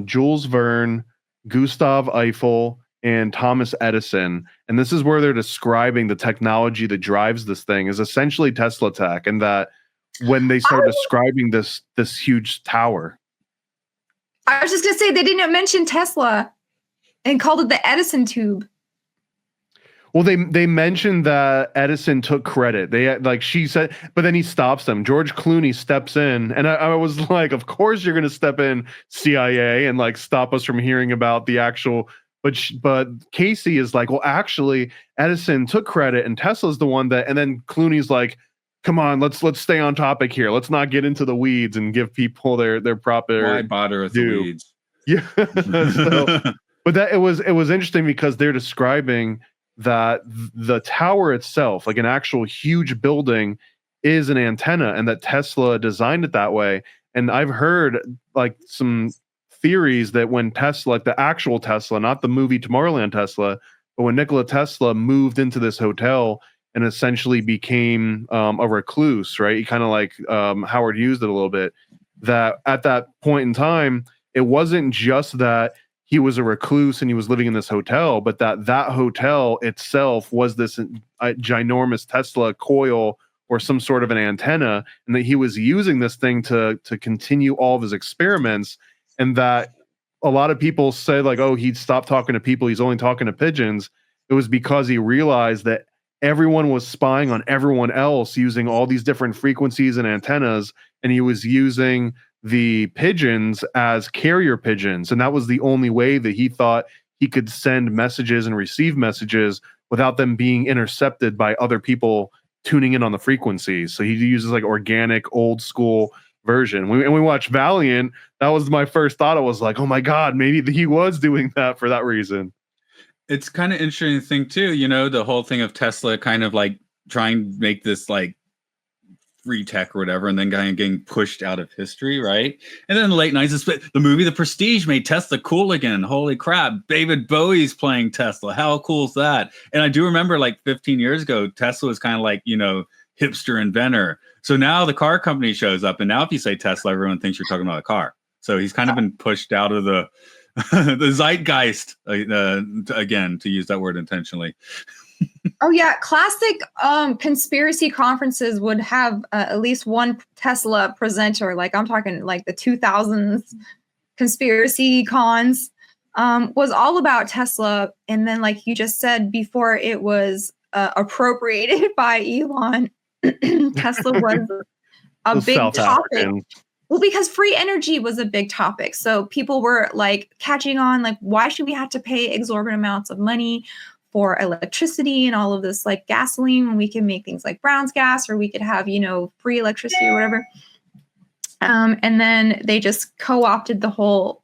Jules Verne, Gustav Eiffel, and Thomas Edison. And this is where they're describing the technology that drives this thing is essentially Tesla tech, and that when they start describing this huge tower.
I was just gonna say they didn't mention Tesla and called it the Edison tube.
Well, they mentioned that Edison took credit. She said, but then he stops them. George Clooney steps in, and I was like, of course you're gonna step in, CIA, and like stop us from hearing about the actual. But Casey is like, well, actually, Edison took credit, and Tesla's the one that. And then Clooney's like, come on, let's stay on topic here. Let's not get into the weeds and give people their proper.
Why bother with the weeds?
Yeah. But it was interesting because they're describing that the tower itself, like an actual huge building, is an antenna, and that Tesla designed it that way. And I've heard like some theories that when Tesla, like the actual Tesla, not the movie Tomorrowland Tesla, but when Nikola Tesla moved into this hotel and essentially became a recluse, right? He kind of like Howard used it a little bit, that at that point in time, it wasn't just that he was a recluse and he was living in this hotel, but that hotel itself was this ginormous Tesla coil or some sort of an antenna, and that he was using this thing to continue all of his experiments. And that a lot of people say like, oh, he'd stopped talking to people, he's only talking to pigeons. It was because he realized that everyone was spying on everyone else using all these different frequencies and antennas, and he was using the pigeons as carrier pigeons, and that was the only way that he thought he could send messages and receive messages without them being intercepted by other people tuning in on the frequencies. So he uses like organic old school version. We watched Valiant. That was my first thought. I was like, oh my god, maybe he was doing that for that reason.
It's kind of interesting thing too, the whole thing of Tesla kind of like trying to make this like free tech or whatever, and then kind of getting pushed out of history, right? And then in the late 90s, the movie The Prestige made Tesla cool again. Holy crap, David Bowie's playing Tesla. How cool is that? And I do remember like 15 years ago, Tesla was kind of like, hipster inventor. So now the car company shows up, and now if you say Tesla, everyone thinks you're talking about a car. So he's kind of been pushed out of the the zeitgeist, again, to use that word intentionally.
Oh yeah, classic conspiracy conferences would have at least one Tesla presenter. Like I'm talking like the 2000s conspiracy cons was all about Tesla. And then like you just said before, it was appropriated by Elon. Tesla was a big topic. Well, because free energy was a big topic. So people were like catching on, like, why should we have to pay exorbitant amounts of money for electricity and all of this like gasoline when we can make things like Brown's gas, or we could have, free electricity or whatever. And then they just co-opted the whole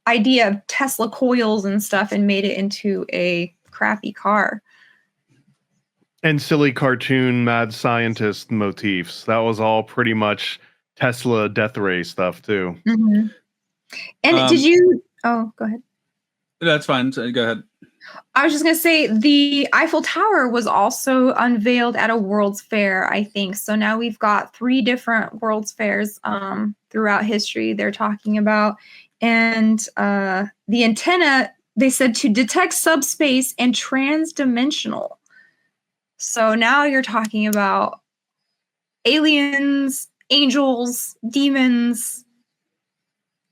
idea of Tesla coils and stuff and made it into a crappy car.
And silly cartoon mad scientist motifs. That was all pretty much Tesla death ray stuff too.
Mm-hmm. And did you? Oh, go ahead.
That's fine. So go ahead.
I was just going to say the Eiffel Tower was also unveiled at a World's Fair, I think. So now we've got 3 different World's Fairs throughout history they're talking about. And the antenna, they said, to detect subspace and transdimensional. So now you're talking about aliens, angels, demons,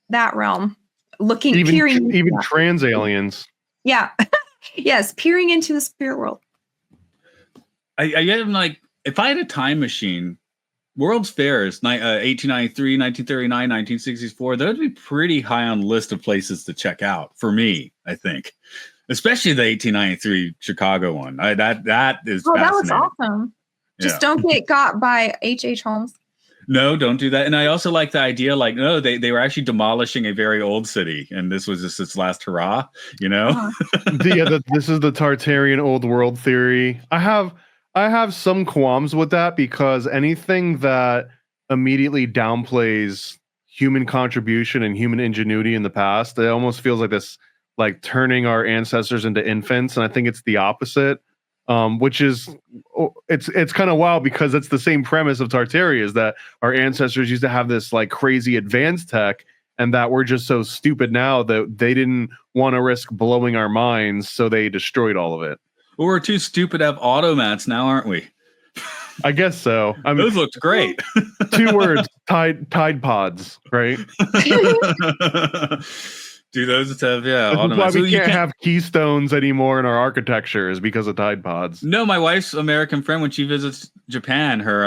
that realm.
Even trans aliens.
Yeah. Yes, peering into the spirit world.
I am like, if I had a time machine, World's Fairs, 1893, 1939, 1964, that would be pretty high on the list of places to check out for me, I think. Especially the 1893 Chicago one. That is fascinating.
That was awesome. Just don't get got by H.H. Holmes.
No, don't do that. And I also like the idea, like, no, they were actually demolishing a very old city, and this was just its last hurrah,
This is the Tartarian old world theory. I have some qualms with that, because anything that immediately downplays human contribution and human ingenuity in the past. It almost feels like this, like turning our ancestors into infants, and I think it's the opposite. Which is, it's kind of wild because it's the same premise of Tartaria, is that our ancestors used to have this like crazy advanced tech, and that we're just so stupid now that they didn't want to risk blowing our minds, so they destroyed all of it.
Well, we're too stupid to have automats now, aren't we?
I guess so. I mean,
those looked great.
2 words: Tide Pods, right?
Do those have
That's why we can't have keystones anymore in our architecture, is because of Tide Pods.
No, my wife's American friend, when she visits Japan, her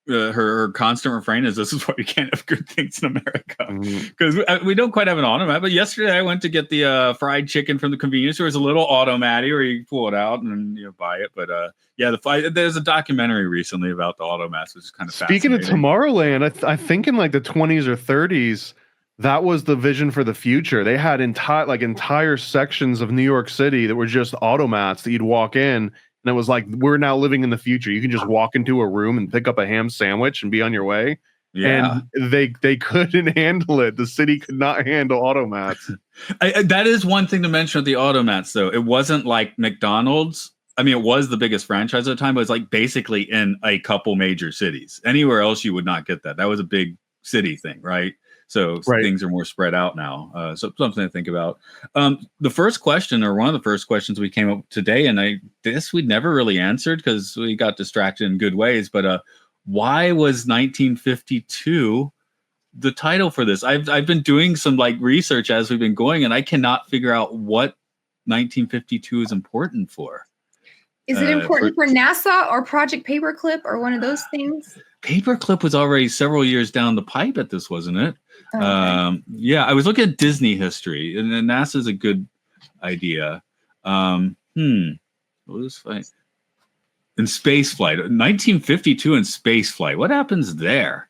her constant refrain is, "This is why we can't have good things in America," because we don't quite have an automat. But yesterday I went to get the fried chicken from the convenience store. There's a little automat where you pull it out and buy it. But there's a documentary recently about the automats, which is kind of
Speaking of Tomorrowland, I think in like the 20s or 30s, that was the vision for the future. They had entire sections of New York City that were just automats that you'd walk in, and it was like, we're now living in the future. You can just walk into a room and pick up a ham sandwich and be on your way. Yeah. And they couldn't handle it. The city could not handle automats.
That is one thing to mention with the automats, though. It wasn't like McDonald's. I mean, it was the biggest franchise at the time, but it's like basically in a couple major cities. Anywhere else, you would not get that. That was a big city thing, right? So things are more spread out now. So something to think about. The first question, or one of the first questions we came up with today, and I guess we'd never really answered because we got distracted in good ways, but why was 1952 the title for this? I've been doing some like research as we've been going, and I cannot figure out what 1952 is important for.
Is it important for NASA or Project Paperclip or one of those things?
Paperclip was already several years down the pipe at this, wasn't it?
Oh, okay.
Yeah, I was looking at Disney history, and NASA is a good idea. What was fight? In space flight, 1952 in space flight. What happens there?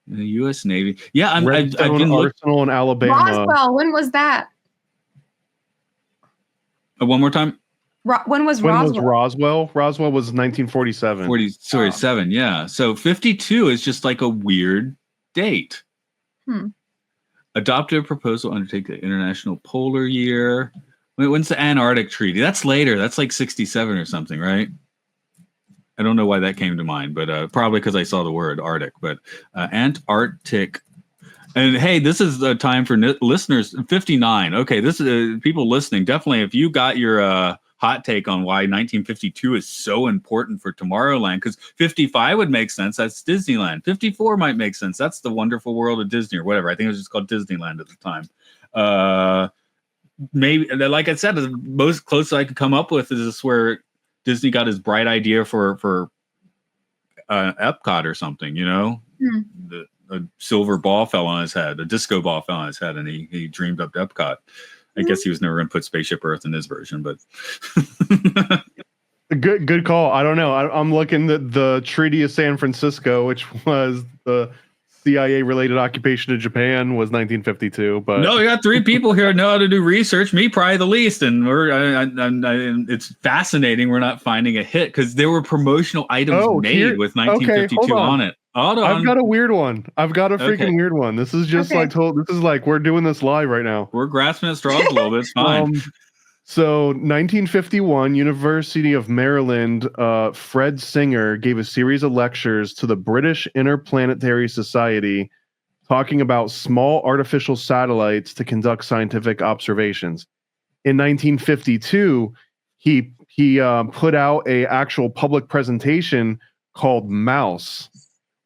In the U.S. Navy. Yeah, I've been
Arsenal in Alabama.
Roswell. When was that?
One more time.
When was Roswell?
Roswell was 1947.
7, yeah. So 52 is just like a weird date. Adopted a proposal to undertake the International Polar Year. When's the Antarctic Treaty? That's later. That's like 67 or something, right? I don't know why that came to mind, but probably because I saw the word Arctic. But Antarctic. And hey, this is the time for listeners. 59. Okay, this is people listening. Definitely, if you got your hot take on why 1952 is so important for Tomorrowland, because 55 would make sense. That's Disneyland. 54 might make sense. That's the Wonderful World of Disney or whatever. I think it was just called Disneyland at the time. Maybe, like I said, the most close I could come up with is this where Disney got his bright idea for Epcot or something, a silver ball fell on his head, a disco ball fell on his head, and he dreamed up Epcot. I guess he was never going to put Spaceship Earth in his version, but
good call. I don't know. I'm looking at the Treaty of San Francisco, which was the CIA-related occupation of Japan, was 1952. But
no, we got 3 people here who know how to do research. Me, probably the least, and it's fascinating. We're not finding a hit because there were promotional items made with 1952 on it. Hold on.
I've got a weird one. I've got a freaking weird one. This is just this is like we're doing this live right now.
We're grasping at straws a little bit. It's fine.
So 1951, University of Maryland, Fred Singer gave a series of lectures to the British Interplanetary Society talking about small artificial satellites to conduct scientific observations. In 1952, he put out a actual public presentation called MOUSE,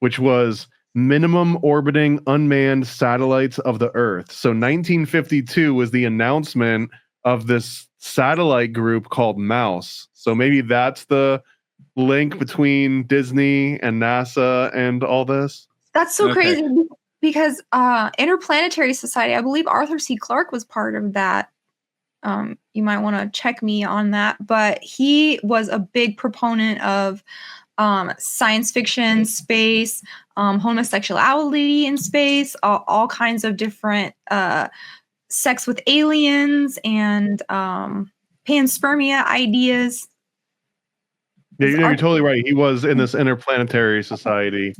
which was Minimum Orbiting Unmanned Satellites of the Earth. So 1952 was the announcement of this satellite group called MOUSE. So maybe that's the link between Disney and NASA and all this.
That's so crazy because Interplanetary Society, I believe Arthur C. Clarke was part of that. You might want to check me on that, but he was a big proponent of science fiction, space, homosexuality in space, all kinds of different sex with aliens and panspermia ideas.
Yeah, you're totally right. He was in this Interplanetary Society.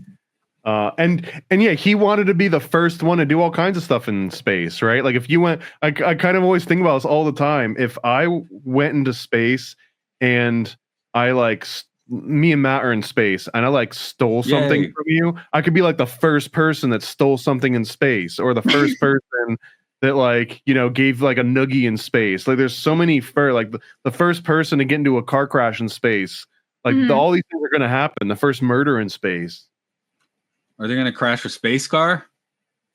And yeah, he wanted to be the first one to do all kinds of stuff in space, right? Like if you went, I kind of always think about this all the time. If I went into space and I like me and Matt are in space and I like stole something
Yay.
from you, I could be like the first person that stole something in space, or the first person that like, you know, gave like a noogie in space. Like there's so many like the first person to get into a car crash in space. Like all these things are going to happen. The first murder in space.
Are they going to crash a space car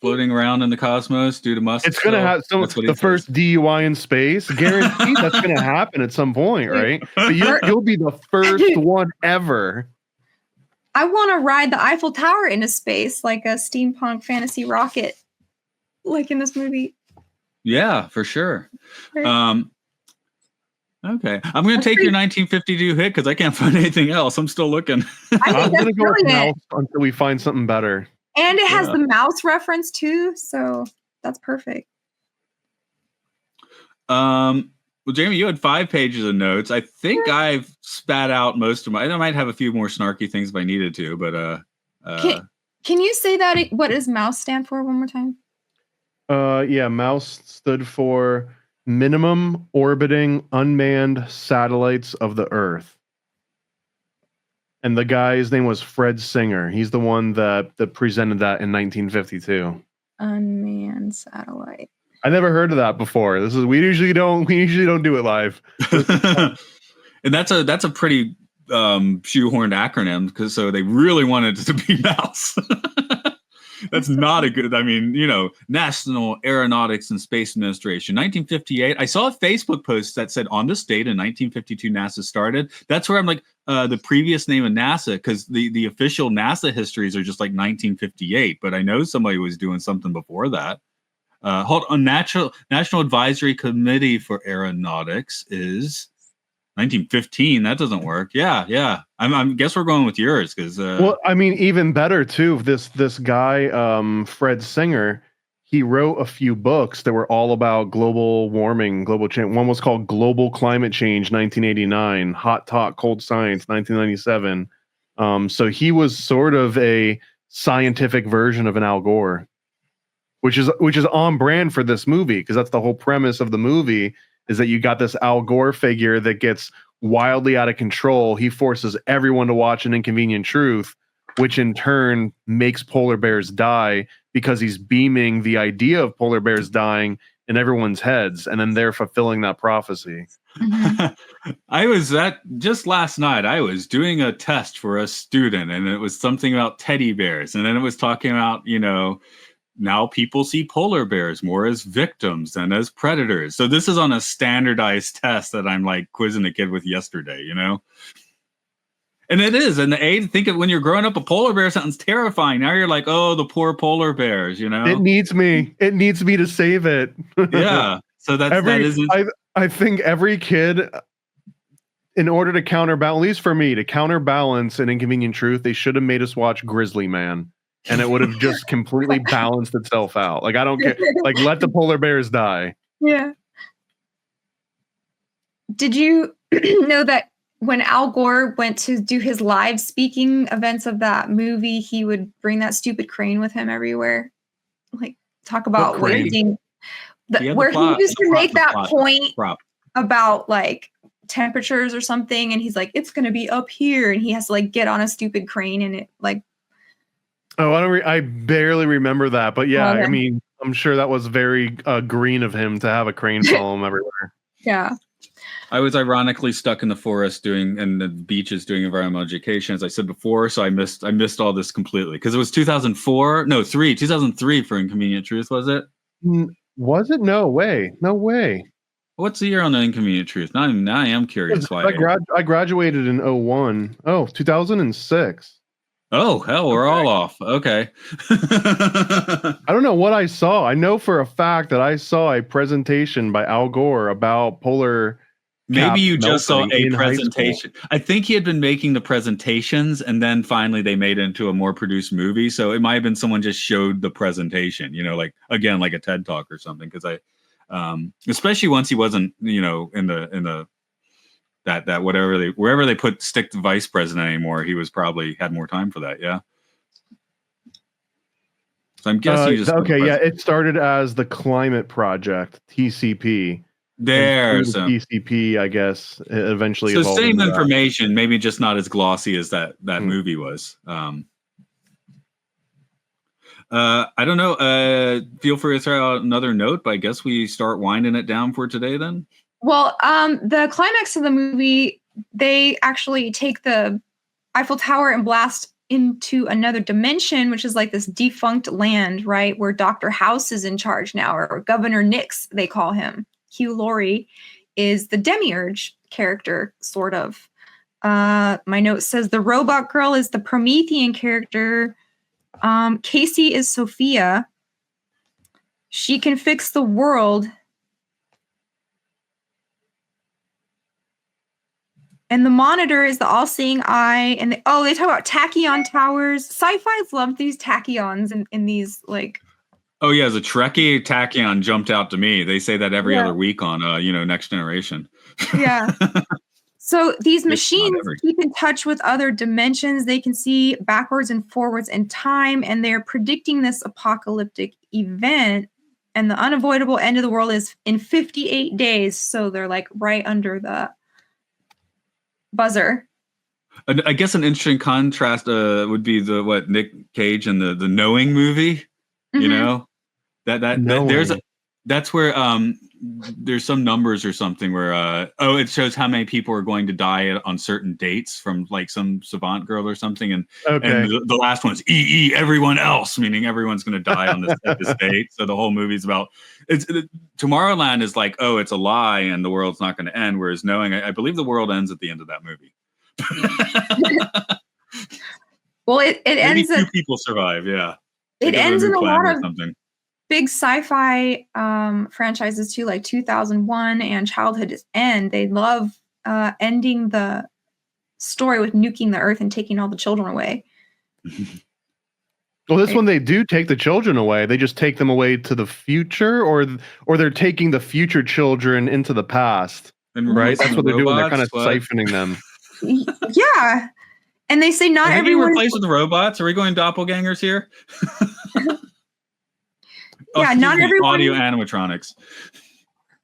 floating around in the cosmos due to Musk?
It's going to have the first DUI in space. Guaranteed that's going to happen at some point, right? But you'll be the first one ever.
I want to ride the Eiffel Tower into space like a steampunk fantasy rocket, like in this movie.
Yeah, for sure. Okay, I'm going to take your 1952 hit because I can't find anything else. I'm still looking.
I'm going to go with mouse until we find something better.
And it has the mouse reference too, so that's perfect.
Well, Jamie, you had 5 pages of notes. I think I've spat out most of my. I might have a few more snarky things if I needed to, but
can you say that? What does mouse stand for one more time?
Yeah, mouse stood for Minimum Orbiting Unmanned Satellites of the Earth. And the guy's name was Fred Singer. He's the one that presented that in 1952. Unmanned satellite. I never heard of that before. We usually don't do it live.
And that's a pretty shoehorned acronym because so they really wanted it to be mouse. That's not a good, I mean, you know, National Aeronautics and Space Administration, 1958. I saw a Facebook post that said on this date in 1952, NASA started. That's where I'm like, the previous name of NASA, because the official NASA histories are just like 1958. But I know somebody was doing something before that. Hold on, National Advisory Committee for Aeronautics is 1915. That doesn't work. Yeah. I guess we're going with yours because.
Well, I mean, even better too. This guy, Fred Singer, he wrote a few books that were all about global warming, global change. One was called Global Climate Change, 1989. Hot Talk, Cold Science, 1997. So he was sort of a scientific version of an Al Gore, which is on brand for this movie because that's the whole premise of the movie. Is that you got this Al Gore figure that gets wildly out of control. He forces everyone to watch An Inconvenient Truth, which in turn makes polar bears die because he's beaming the idea of polar bears dying in everyone's heads, and then they're fulfilling that prophecy.
I was just last night. I was doing a test for a student, and it was something about teddy bears, and then it was talking about, you know, now people see polar bears more as victims than as predators. So this is on a standardized test that I'm like quizzing a kid with yesterday, you know? And it is. And think of when you're growing up, a polar bear sounds terrifying. Now you're like, oh, the poor polar bears, you know?
It needs me to save it.
Yeah. So I
think every kid, in order to counterbalance, at least for me, to counterbalance An Inconvenient Truth, they should have made us watch Grizzly Man. And it would have just completely balanced itself out. Like, I don't care. Like, let the polar bears die.
Yeah. Did you know that when Al Gore went to do his live speaking events of that movie, he would bring that stupid crane with him everywhere? Like, talk about wasting. Where he used to make that point about, like, temperatures or something. And he's like, it's going to be up here. And he has to, like, get on a stupid crane and it, like,
oh, I barely remember that, but yeah, I mean, I'm sure that was very green of him to have a crane follow him everywhere.
Yeah.
I was ironically stuck in the forest and the beaches doing environmental education, as I said before, so I missed all this completely because it was 2003 for Inconvenient Truth, was it?
Was it? No way.
What's the year on The Inconvenient Truth? Now I am curious why.
I graduated in 01. Oh, 2006.
Oh, hell, we're all off. Okay.
I don't know what I saw. I know for a fact that I saw a presentation by Al Gore about polar.
Maybe you just saw a presentation. I think he had been making the presentations and then finally they made it into a more produced movie. So it might have been someone just showed the presentation, you know, like, again, like a TED Talk or something. Because especially once he wasn't, you know, in the that wherever they stick the vice president anymore, he was probably had more time for that. Yeah. So I'm guessing you just
okay. Yeah, it started as the Climate Project (TCP).
There,
so TCP, I guess, eventually.
So
evolved
same
into
information, maybe just not as glossy as that movie was. I don't know. Feel free to throw out another note, but I guess we start winding it down for today then.
Well, the climax of the movie, they actually take the Eiffel Tower and blast into another dimension, which is like this defunct land, right? Where Dr. House is in charge now, or Governor Nix, they call him. Hugh Laurie is the demiurge character, sort of. My note says the robot girl is the Promethean character. Casey is Sophia. She can fix the world. And the monitor is the all-seeing eye. And they talk about tachyon towers. Sci-fi's love these tachyons in these, like...
Oh, yeah, as a Trekkie, tachyon jumped out to me. They say that every other week on, Next Generation.
Yeah. So these machines keep in touch with other dimensions. They can see backwards and forwards in time, and they're predicting this apocalyptic event. And the unavoidable end of the world is in 58 days. So they're like right under the buzzer.
I guess an interesting contrast would be the Nick Cage and the Knowing movie. You know, that's where there's some numbers or something where it shows how many people are going to die on certain dates from like some savant girl or something, and the last one's everyone else, meaning everyone's going to die on this date. So the whole movie's about Tomorrowland is like, oh, it's a lie and the world's not going to end, whereas Knowing, I believe the world ends at the end of that movie.
Well, it ends.
Maybe 2 people survive. Yeah,
it ends in a lot of
something.
Big sci-fi franchises too, like 2001 and Childhood's End. They love ending the story with nuking the Earth and taking all the children away.
Well, this one they do take the children away. They just take them away to the future, or they're taking the future children into the past. Right? That's what they're doing. They're kind of siphoning them.
Yeah, and they say not everyone.
Replacing the robots? Are we going doppelgangers here?
Yeah, not everyone.
Audio animatronics.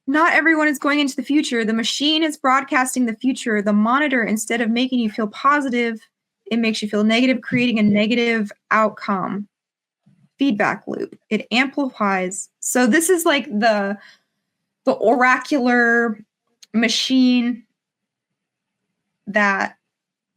Not everyone is going into the future. The machine is broadcasting the future. The monitor, instead of making you feel positive, it makes you feel negative, creating a negative outcome. Feedback loop. It amplifies. So this is like the oracular machine that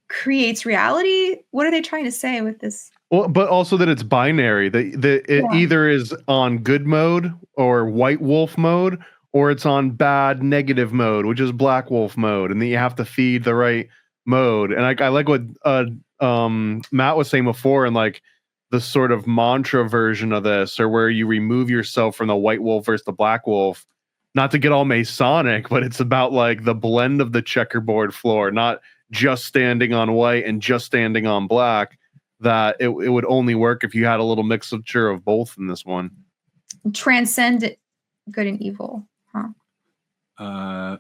creates reality. What are they trying to say with this?
Well, but also that it's binary. It either is on good mode or white wolf mode, or it's on bad negative mode, which is black wolf mode, and then you have to feed the right mode. And I like what Matt was saying before, and like the sort of mantra version of this, or where you remove yourself from the white wolf versus the black wolf. Not to get all Masonic, but it's about like the blend of the checkerboard floor, not just standing on white and just standing on black. That it would only work if you had a little mixture of both in this one.
Transcend good and evil, huh?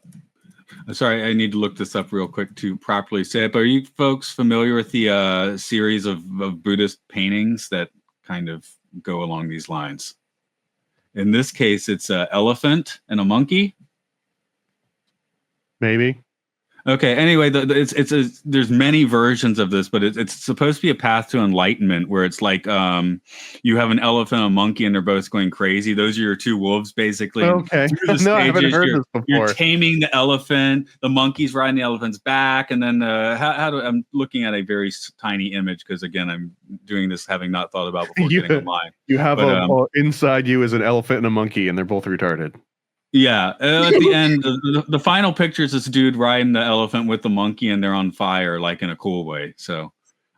Sorry, I need to look this up real quick to properly say it. But are you folks familiar with the series of Buddhist paintings that kind of go along these lines? In this case, it's an elephant and a monkey.
Maybe.
Okay. Anyway, there's many versions of this, but it's supposed to be a path to enlightenment, where it's like you have an elephant and a monkey, and they're both going crazy. Those are your 2 wolves, basically.
Okay. No, I haven't heard this before.
You're taming the elephant. The monkey's riding the elephant's back, and then I'm looking at a very tiny image because again, I'm doing this having not thought about before getting online.
You have inside you is an elephant and a monkey, and they're both retarded.
Yeah, at the end, the final picture is this dude riding the elephant with the monkey, and they're on fire, like in a cool way. So,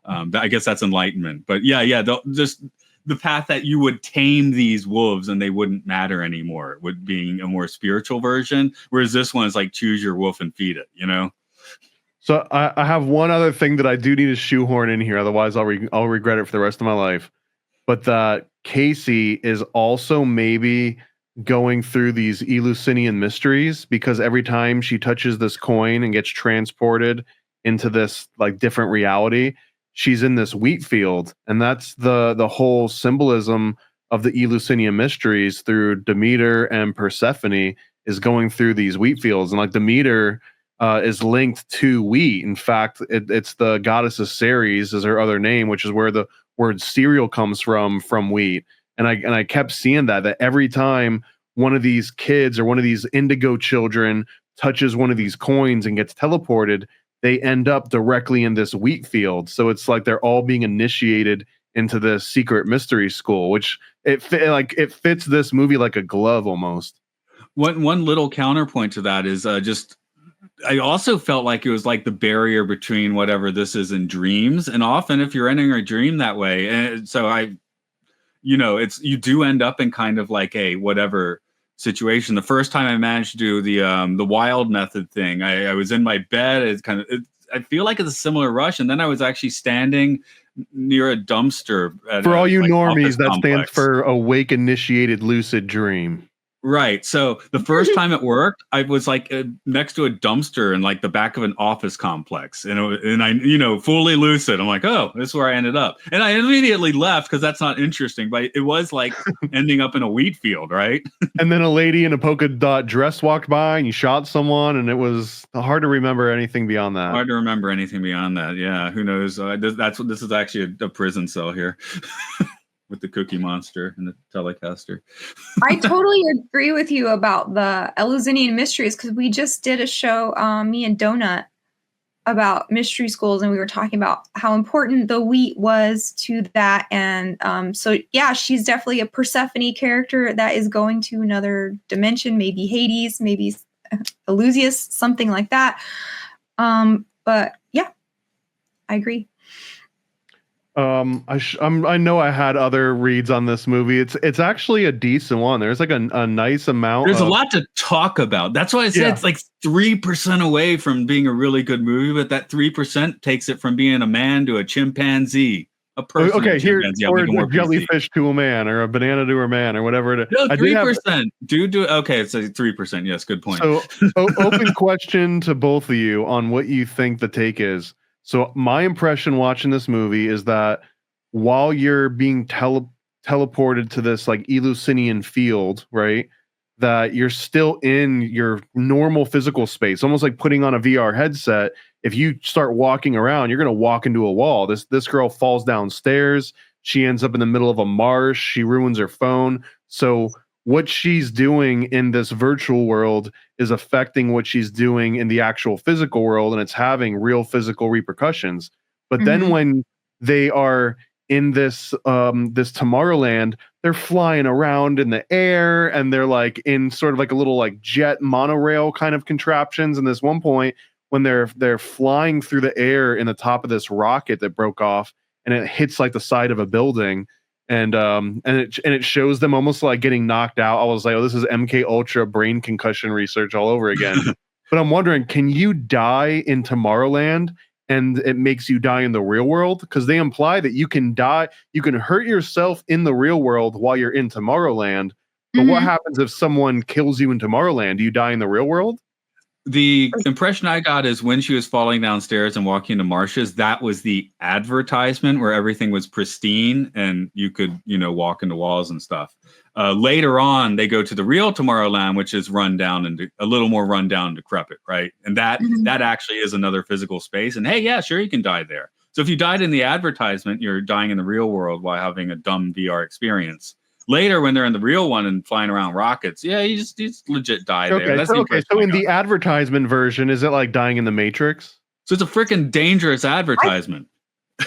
I guess that's enlightenment. But yeah, just the path that you would tame these wolves and they wouldn't matter anymore, would being a more spiritual version. Whereas this one is like choose your wolf and feed it. You know.
So I have one other thing that I do need to shoehorn in here, otherwise I'll regret it for the rest of my life. But that Casey is also maybe going through these Eleusinian mysteries, because every time she touches this coin and gets transported into this like different reality, she's in this wheat field, and that's the whole symbolism of the Eleusinian mysteries through Demeter and Persephone is going through these wheat fields, and like Demeter is linked to wheat. In fact, it's the goddess of Ceres is her other name, which is where the word cereal comes from wheat. And I kept seeing that every time one of these kids or one of these indigo children touches one of these coins and gets teleported, they end up directly in this wheat field. So it's like they're all being initiated into this secret mystery school, which it fits this movie like a glove almost.
One little counterpoint to that is I also felt like it was like the barrier between whatever this is and dreams. And often if you're entering a dream that way, and so you do end up in kind of like a whatever situation. The first time I managed to do the wild method thing, I was in my bed. I feel like it's a similar rush. And then I was actually standing near a dumpster.
For all you normies, that stands for awake initiated lucid dream.
Right. So the first time it worked, I was like next to a dumpster in like the back of an office complex, and I fully lucid. I'm like, oh, this is where I ended up, and I immediately left because that's not interesting. But it was like ending up in a wheat field, right?
And then a lady in a polka dot dress walked by, and you shot someone, and it was hard to remember anything beyond that.
Hard to remember anything beyond that. Yeah, who knows? This is actually a prison cell here. With the Cookie Monster and the Telecaster.
I totally agree with you about the Eleusinian mysteries, because we just did a show, me and Donut, about mystery schools, and we were talking about how important the wheat was to that. And so yeah, she's definitely a Persephone character that is going to another dimension, maybe Hades, maybe Eleusis, something like that. But yeah, I agree.
I know I had other reads on this movie. It's actually a decent one. There's like a nice amount.
There's a lot to talk about. That's why I said it's like 3% away from being a really good movie, but that 3% takes it from being a man to a chimpanzee. A person.
Okay, here or a jellyfish to a man, or a banana to a man, or whatever it is.
No, 3%. Do okay, it's a 3%. Yes, good point.
So open question to both of you on what you think the take is. So my impression watching this movie is that while you're being teleported to this like Eleusinian field, right, that you're still in your normal physical space, almost like putting on a VR headset. If you start walking around, you're going to walk into a wall. This girl falls downstairs. She ends up in the middle of a marsh. She ruins her phone. So what she's doing in this virtual world is affecting what she's doing in the actual physical world, and it's having real physical repercussions. But then when they are in this Tomorrowland, they're flying around in the air, and they're like in sort of like a little like jet monorail kind of contraptions. And this one point when they're flying through the air in the top of this rocket that broke off, and it hits like the side of a building. And it shows them almost like getting knocked out. I was like, oh, this is MK Ultra brain concussion research all over again. But I'm wondering, can you die in Tomorrowland and it makes you die in the real world? Because they imply that you can die, you can hurt yourself in the real world while you're in Tomorrowland. But what happens if someone kills you in Tomorrowland? Do you die in the real world?
The impression I got is when she was falling downstairs and walking into marshes, that was the advertisement where everything was pristine and you could, walk into walls and stuff. Later on, they go to the real Tomorrowland, which is run down and a little more run down and decrepit, right? And that actually is another physical space. And hey, yeah, sure, you can die there. So if you died in the advertisement, you're dying in the real world while having a dumb VR experience. Later, when they're in the real one and flying around rockets, yeah, you just legit die there. That's
so in the advertisement version, is it like dying in the Matrix?
So it's a freaking dangerous advertisement.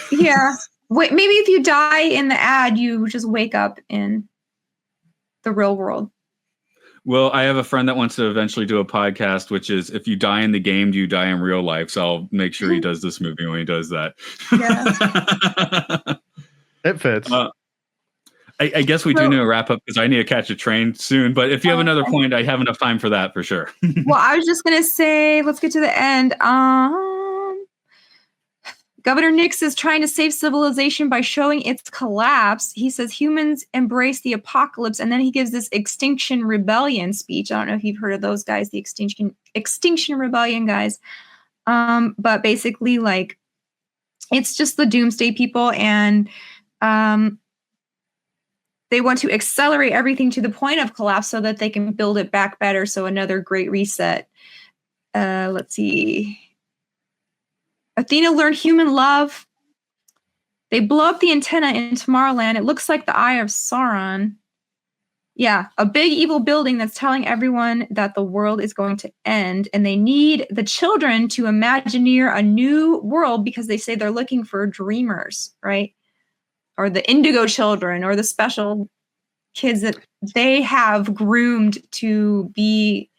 Yeah. Wait, maybe if you die in the ad, you just wake up in the real world.
Well, I have a friend that wants to eventually do a podcast, which is if you die in the game, do you die in real life? So I'll make sure he does this movie when he does that.
Yeah.
It fits.
I guess we do need to wrap up because I need to catch a train soon. But if you have another point, I have enough time for that for sure.
Well, I was just going to say, let's get to the end. Governor Nix is trying to save civilization by showing its collapse. He says humans embrace the apocalypse, and then he gives this Extinction Rebellion speech. I don't know if you've heard of those guys, the Extinction Rebellion guys. But basically, like, it's just the doomsday people, and they want to accelerate everything to the point of collapse so that they can build it back better. So another great reset. Let's see. Athena learned human love. They blow up the antenna in Tomorrowland. It looks like the Eye of Sauron. Yeah, a big evil building that's telling everyone that the world is going to end, and they need the children to imagineer a new world because they say they're looking for dreamers, right? Or the indigo children, or the special kids that they have groomed to be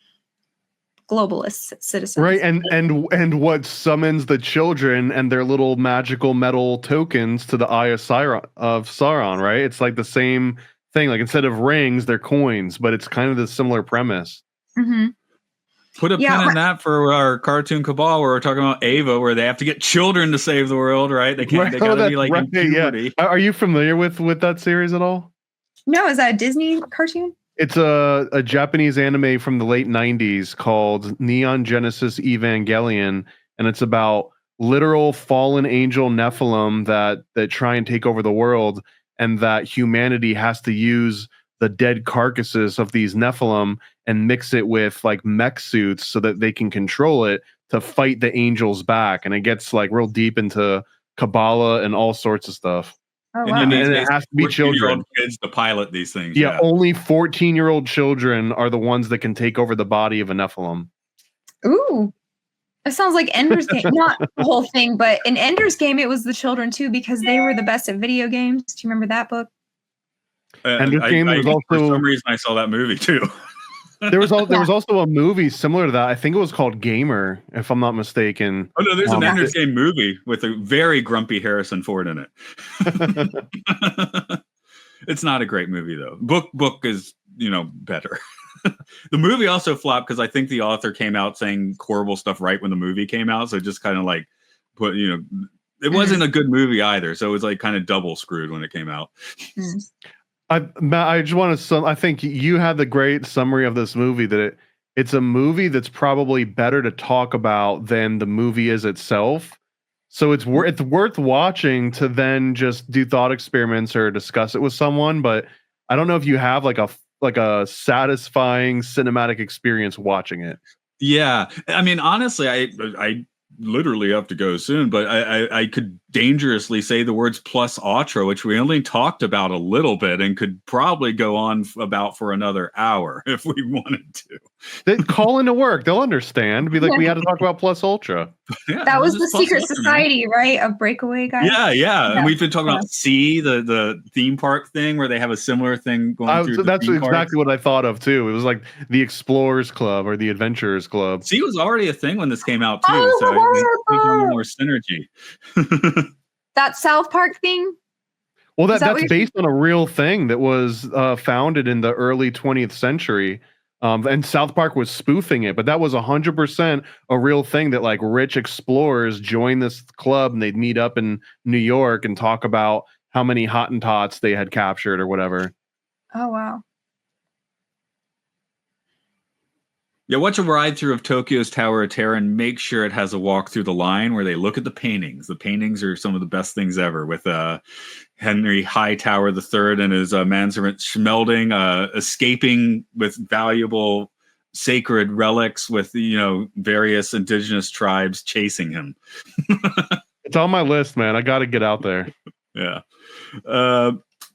globalist citizens.
Right, and what summons the children and their little magical metal tokens to the Eye of Sauron, right? It's like the same thing. Like instead of rings, they're coins, but it's kind of the similar premise.
Mm-hmm.
Put a pin in that for our cartoon cabal where we're talking about Ava, where they have to get children to save the world, right? They can't. They gotta be like in puberty.
Yeah. Are you familiar with that series at all?
No, is that a Disney cartoon?
It's a Japanese anime from the late 90s called Neon Genesis Evangelion, and it's about literal fallen angel Nephilim that try and take over the world, and that humanity has to use the dead carcasses of these Nephilim and mix it with like mech suits so that they can control it to fight the angels back. And it gets like real deep into Kabbalah and all sorts of stuff.
Oh, wow.
And it has to be children.
Kids to pilot these things.
Yeah, only 14-year-old children are the ones that can take over the body of a Nephilim.
Ooh. It sounds like Ender's Game. Not the whole thing, but in Ender's Game, it was the children too, because they were the best at video games. Do you remember that book?
Ender's Game was also...
For some reason, I saw that movie too.
There was also a movie similar to that. I think it was called Gamer, if I'm not mistaken.
Oh no, there's an Ender's Game movie with a very grumpy Harrison Ford in it. It's not a great movie though. Book is, better. The movie also flopped because I think the author came out saying horrible stuff right when the movie came out, so it just kind of like it wasn't a good movie either. So it was like kind of double screwed when it came out.
I just want to. I think you had the great summary of this movie that it's a movie that's probably better to talk about than the movie is itself. So it's worth watching to then just do thought experiments or discuss it with someone. But I don't know if you have like a satisfying cinematic experience watching it.
Yeah, I mean, honestly, I literally have to go soon, but I could dangerously say the words plus ultra, which we only talked about a little bit and could probably go on about for another hour if we wanted to.
They call into work. They'll understand. Be like, we had to talk about plus ultra.
Yeah, that was the secret society, right? Of breakaway guys.
Yeah. And we've been talking about C, the theme park thing where they have a similar thing going through.
That's exactly what I thought of too. It was like the Explorers Club or the Adventurers Club.
C was already a thing when this came out too, so there's more synergy.
That South Park thing.
Well, that's based on a real thing that was founded in the early 20th century. And South Park was spoofing it, but that was 100% a real thing that like rich explorers joined this club and they'd meet up in New York and talk about how many Hottentots they had captured or whatever.
Oh, wow.
Yeah, watch a ride through of Tokyo's Tower of Terror and make sure it has a walk through the line where they look at the paintings. The paintings are some of the best things ever, with Henry Hightower III and his manservant Schmelding escaping with valuable sacred relics with various indigenous tribes chasing him.
It's on my list, man. I got to get out there.
Yeah.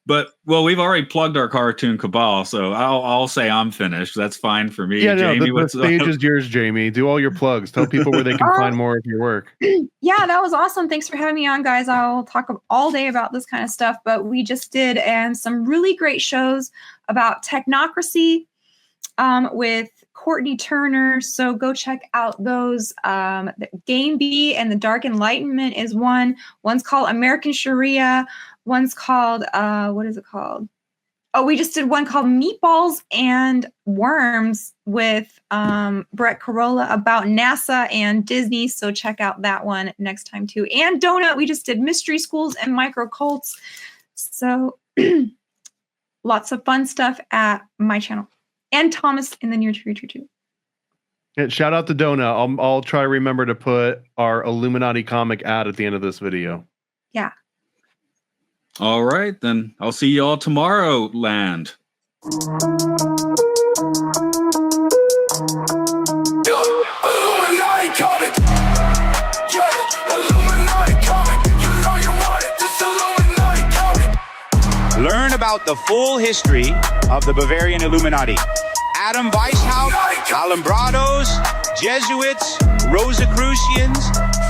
But we've already plugged our cartoon cabal, so I'll say I'm finished. That's fine for me.
Yeah,
Jamie,
the stage is yours, Jamie. Do all your plugs. Tell people where they can find more of your work.
Yeah, that was awesome. Thanks for having me on, guys. I'll talk all day about this kind of stuff, but we just did some really great shows about technocracy with Courtney Turner. So go check out those. Game B and the Dark Enlightenment is one. One's called American Sharia. One's called, what is it called? Oh, we just did one called Meatballs and Worms with Brett Carolla about NASA and Disney. So check out that one next time too. And Donut, we just did mystery schools and micro cults. So lots of fun stuff at my channel. And Thomas in the near future too.
Yeah, shout out to Donut. I'll try to remember to put our Illuminati comic ad at the end of this video.
Yeah.
All right, then I'll see you all Tomorrowland.
Learn about the full history of the Bavarian Illuminati. Adam Weishaupt, Alumbrados, Jesuits, Rosicrucians,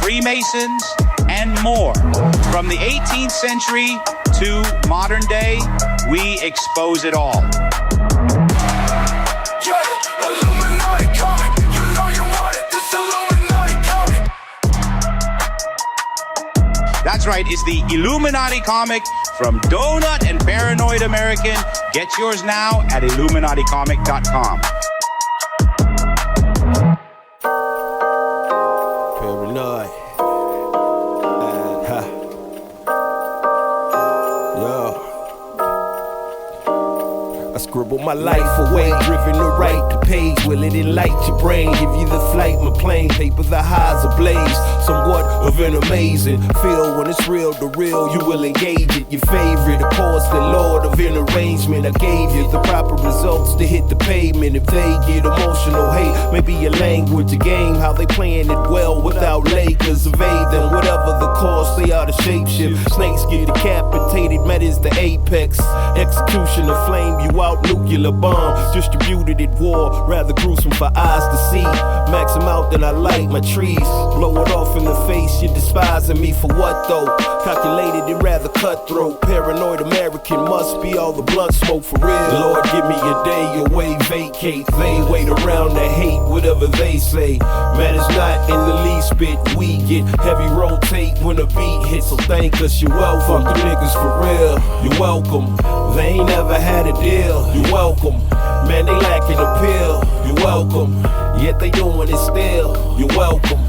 Freemasons, and more. From the 18th century to modern day, we expose it all. That's right, it's the Illuminati comic from Donut and Paranoid American. Get yours now at IlluminatiComic.com.
Paranoid. Yo. I scribble my life away, driven to write the page. Will it enlighten your brain? Give you the flight, my plane, paper, the highs ablaze. Somewhat of an amazing feel when it's real to real. You will engage it. Your favorite, of course, the Lord of an arrangement. I gave you the proper results to hit the pavement. If they get emotional, hate, maybe your language, a game, how they playing it well without Lakers. Evade them, whatever the cost, they are the shapeshift. Snakes get decapitated, met is the apex. Execution of flame you out, nuclear bomb distributed at war, rather gruesome for eyes to see. Max them out, then I light my trees. Blow it off in the face, you're despising me for what though? Calculated and rather cutthroat. Paranoid American must be all the blunt smoke for real. Lord, give me a day away, vacate. They wait around to hate whatever they say. Matters not in the least bit. We get heavy rotate when a beat hits, so thank us, you're welcome. Fuck the niggas for real, you're welcome. They ain't never had a deal, you're welcome. Man, they lacking appeal, you're welcome. Yet they doing it still, you're welcome.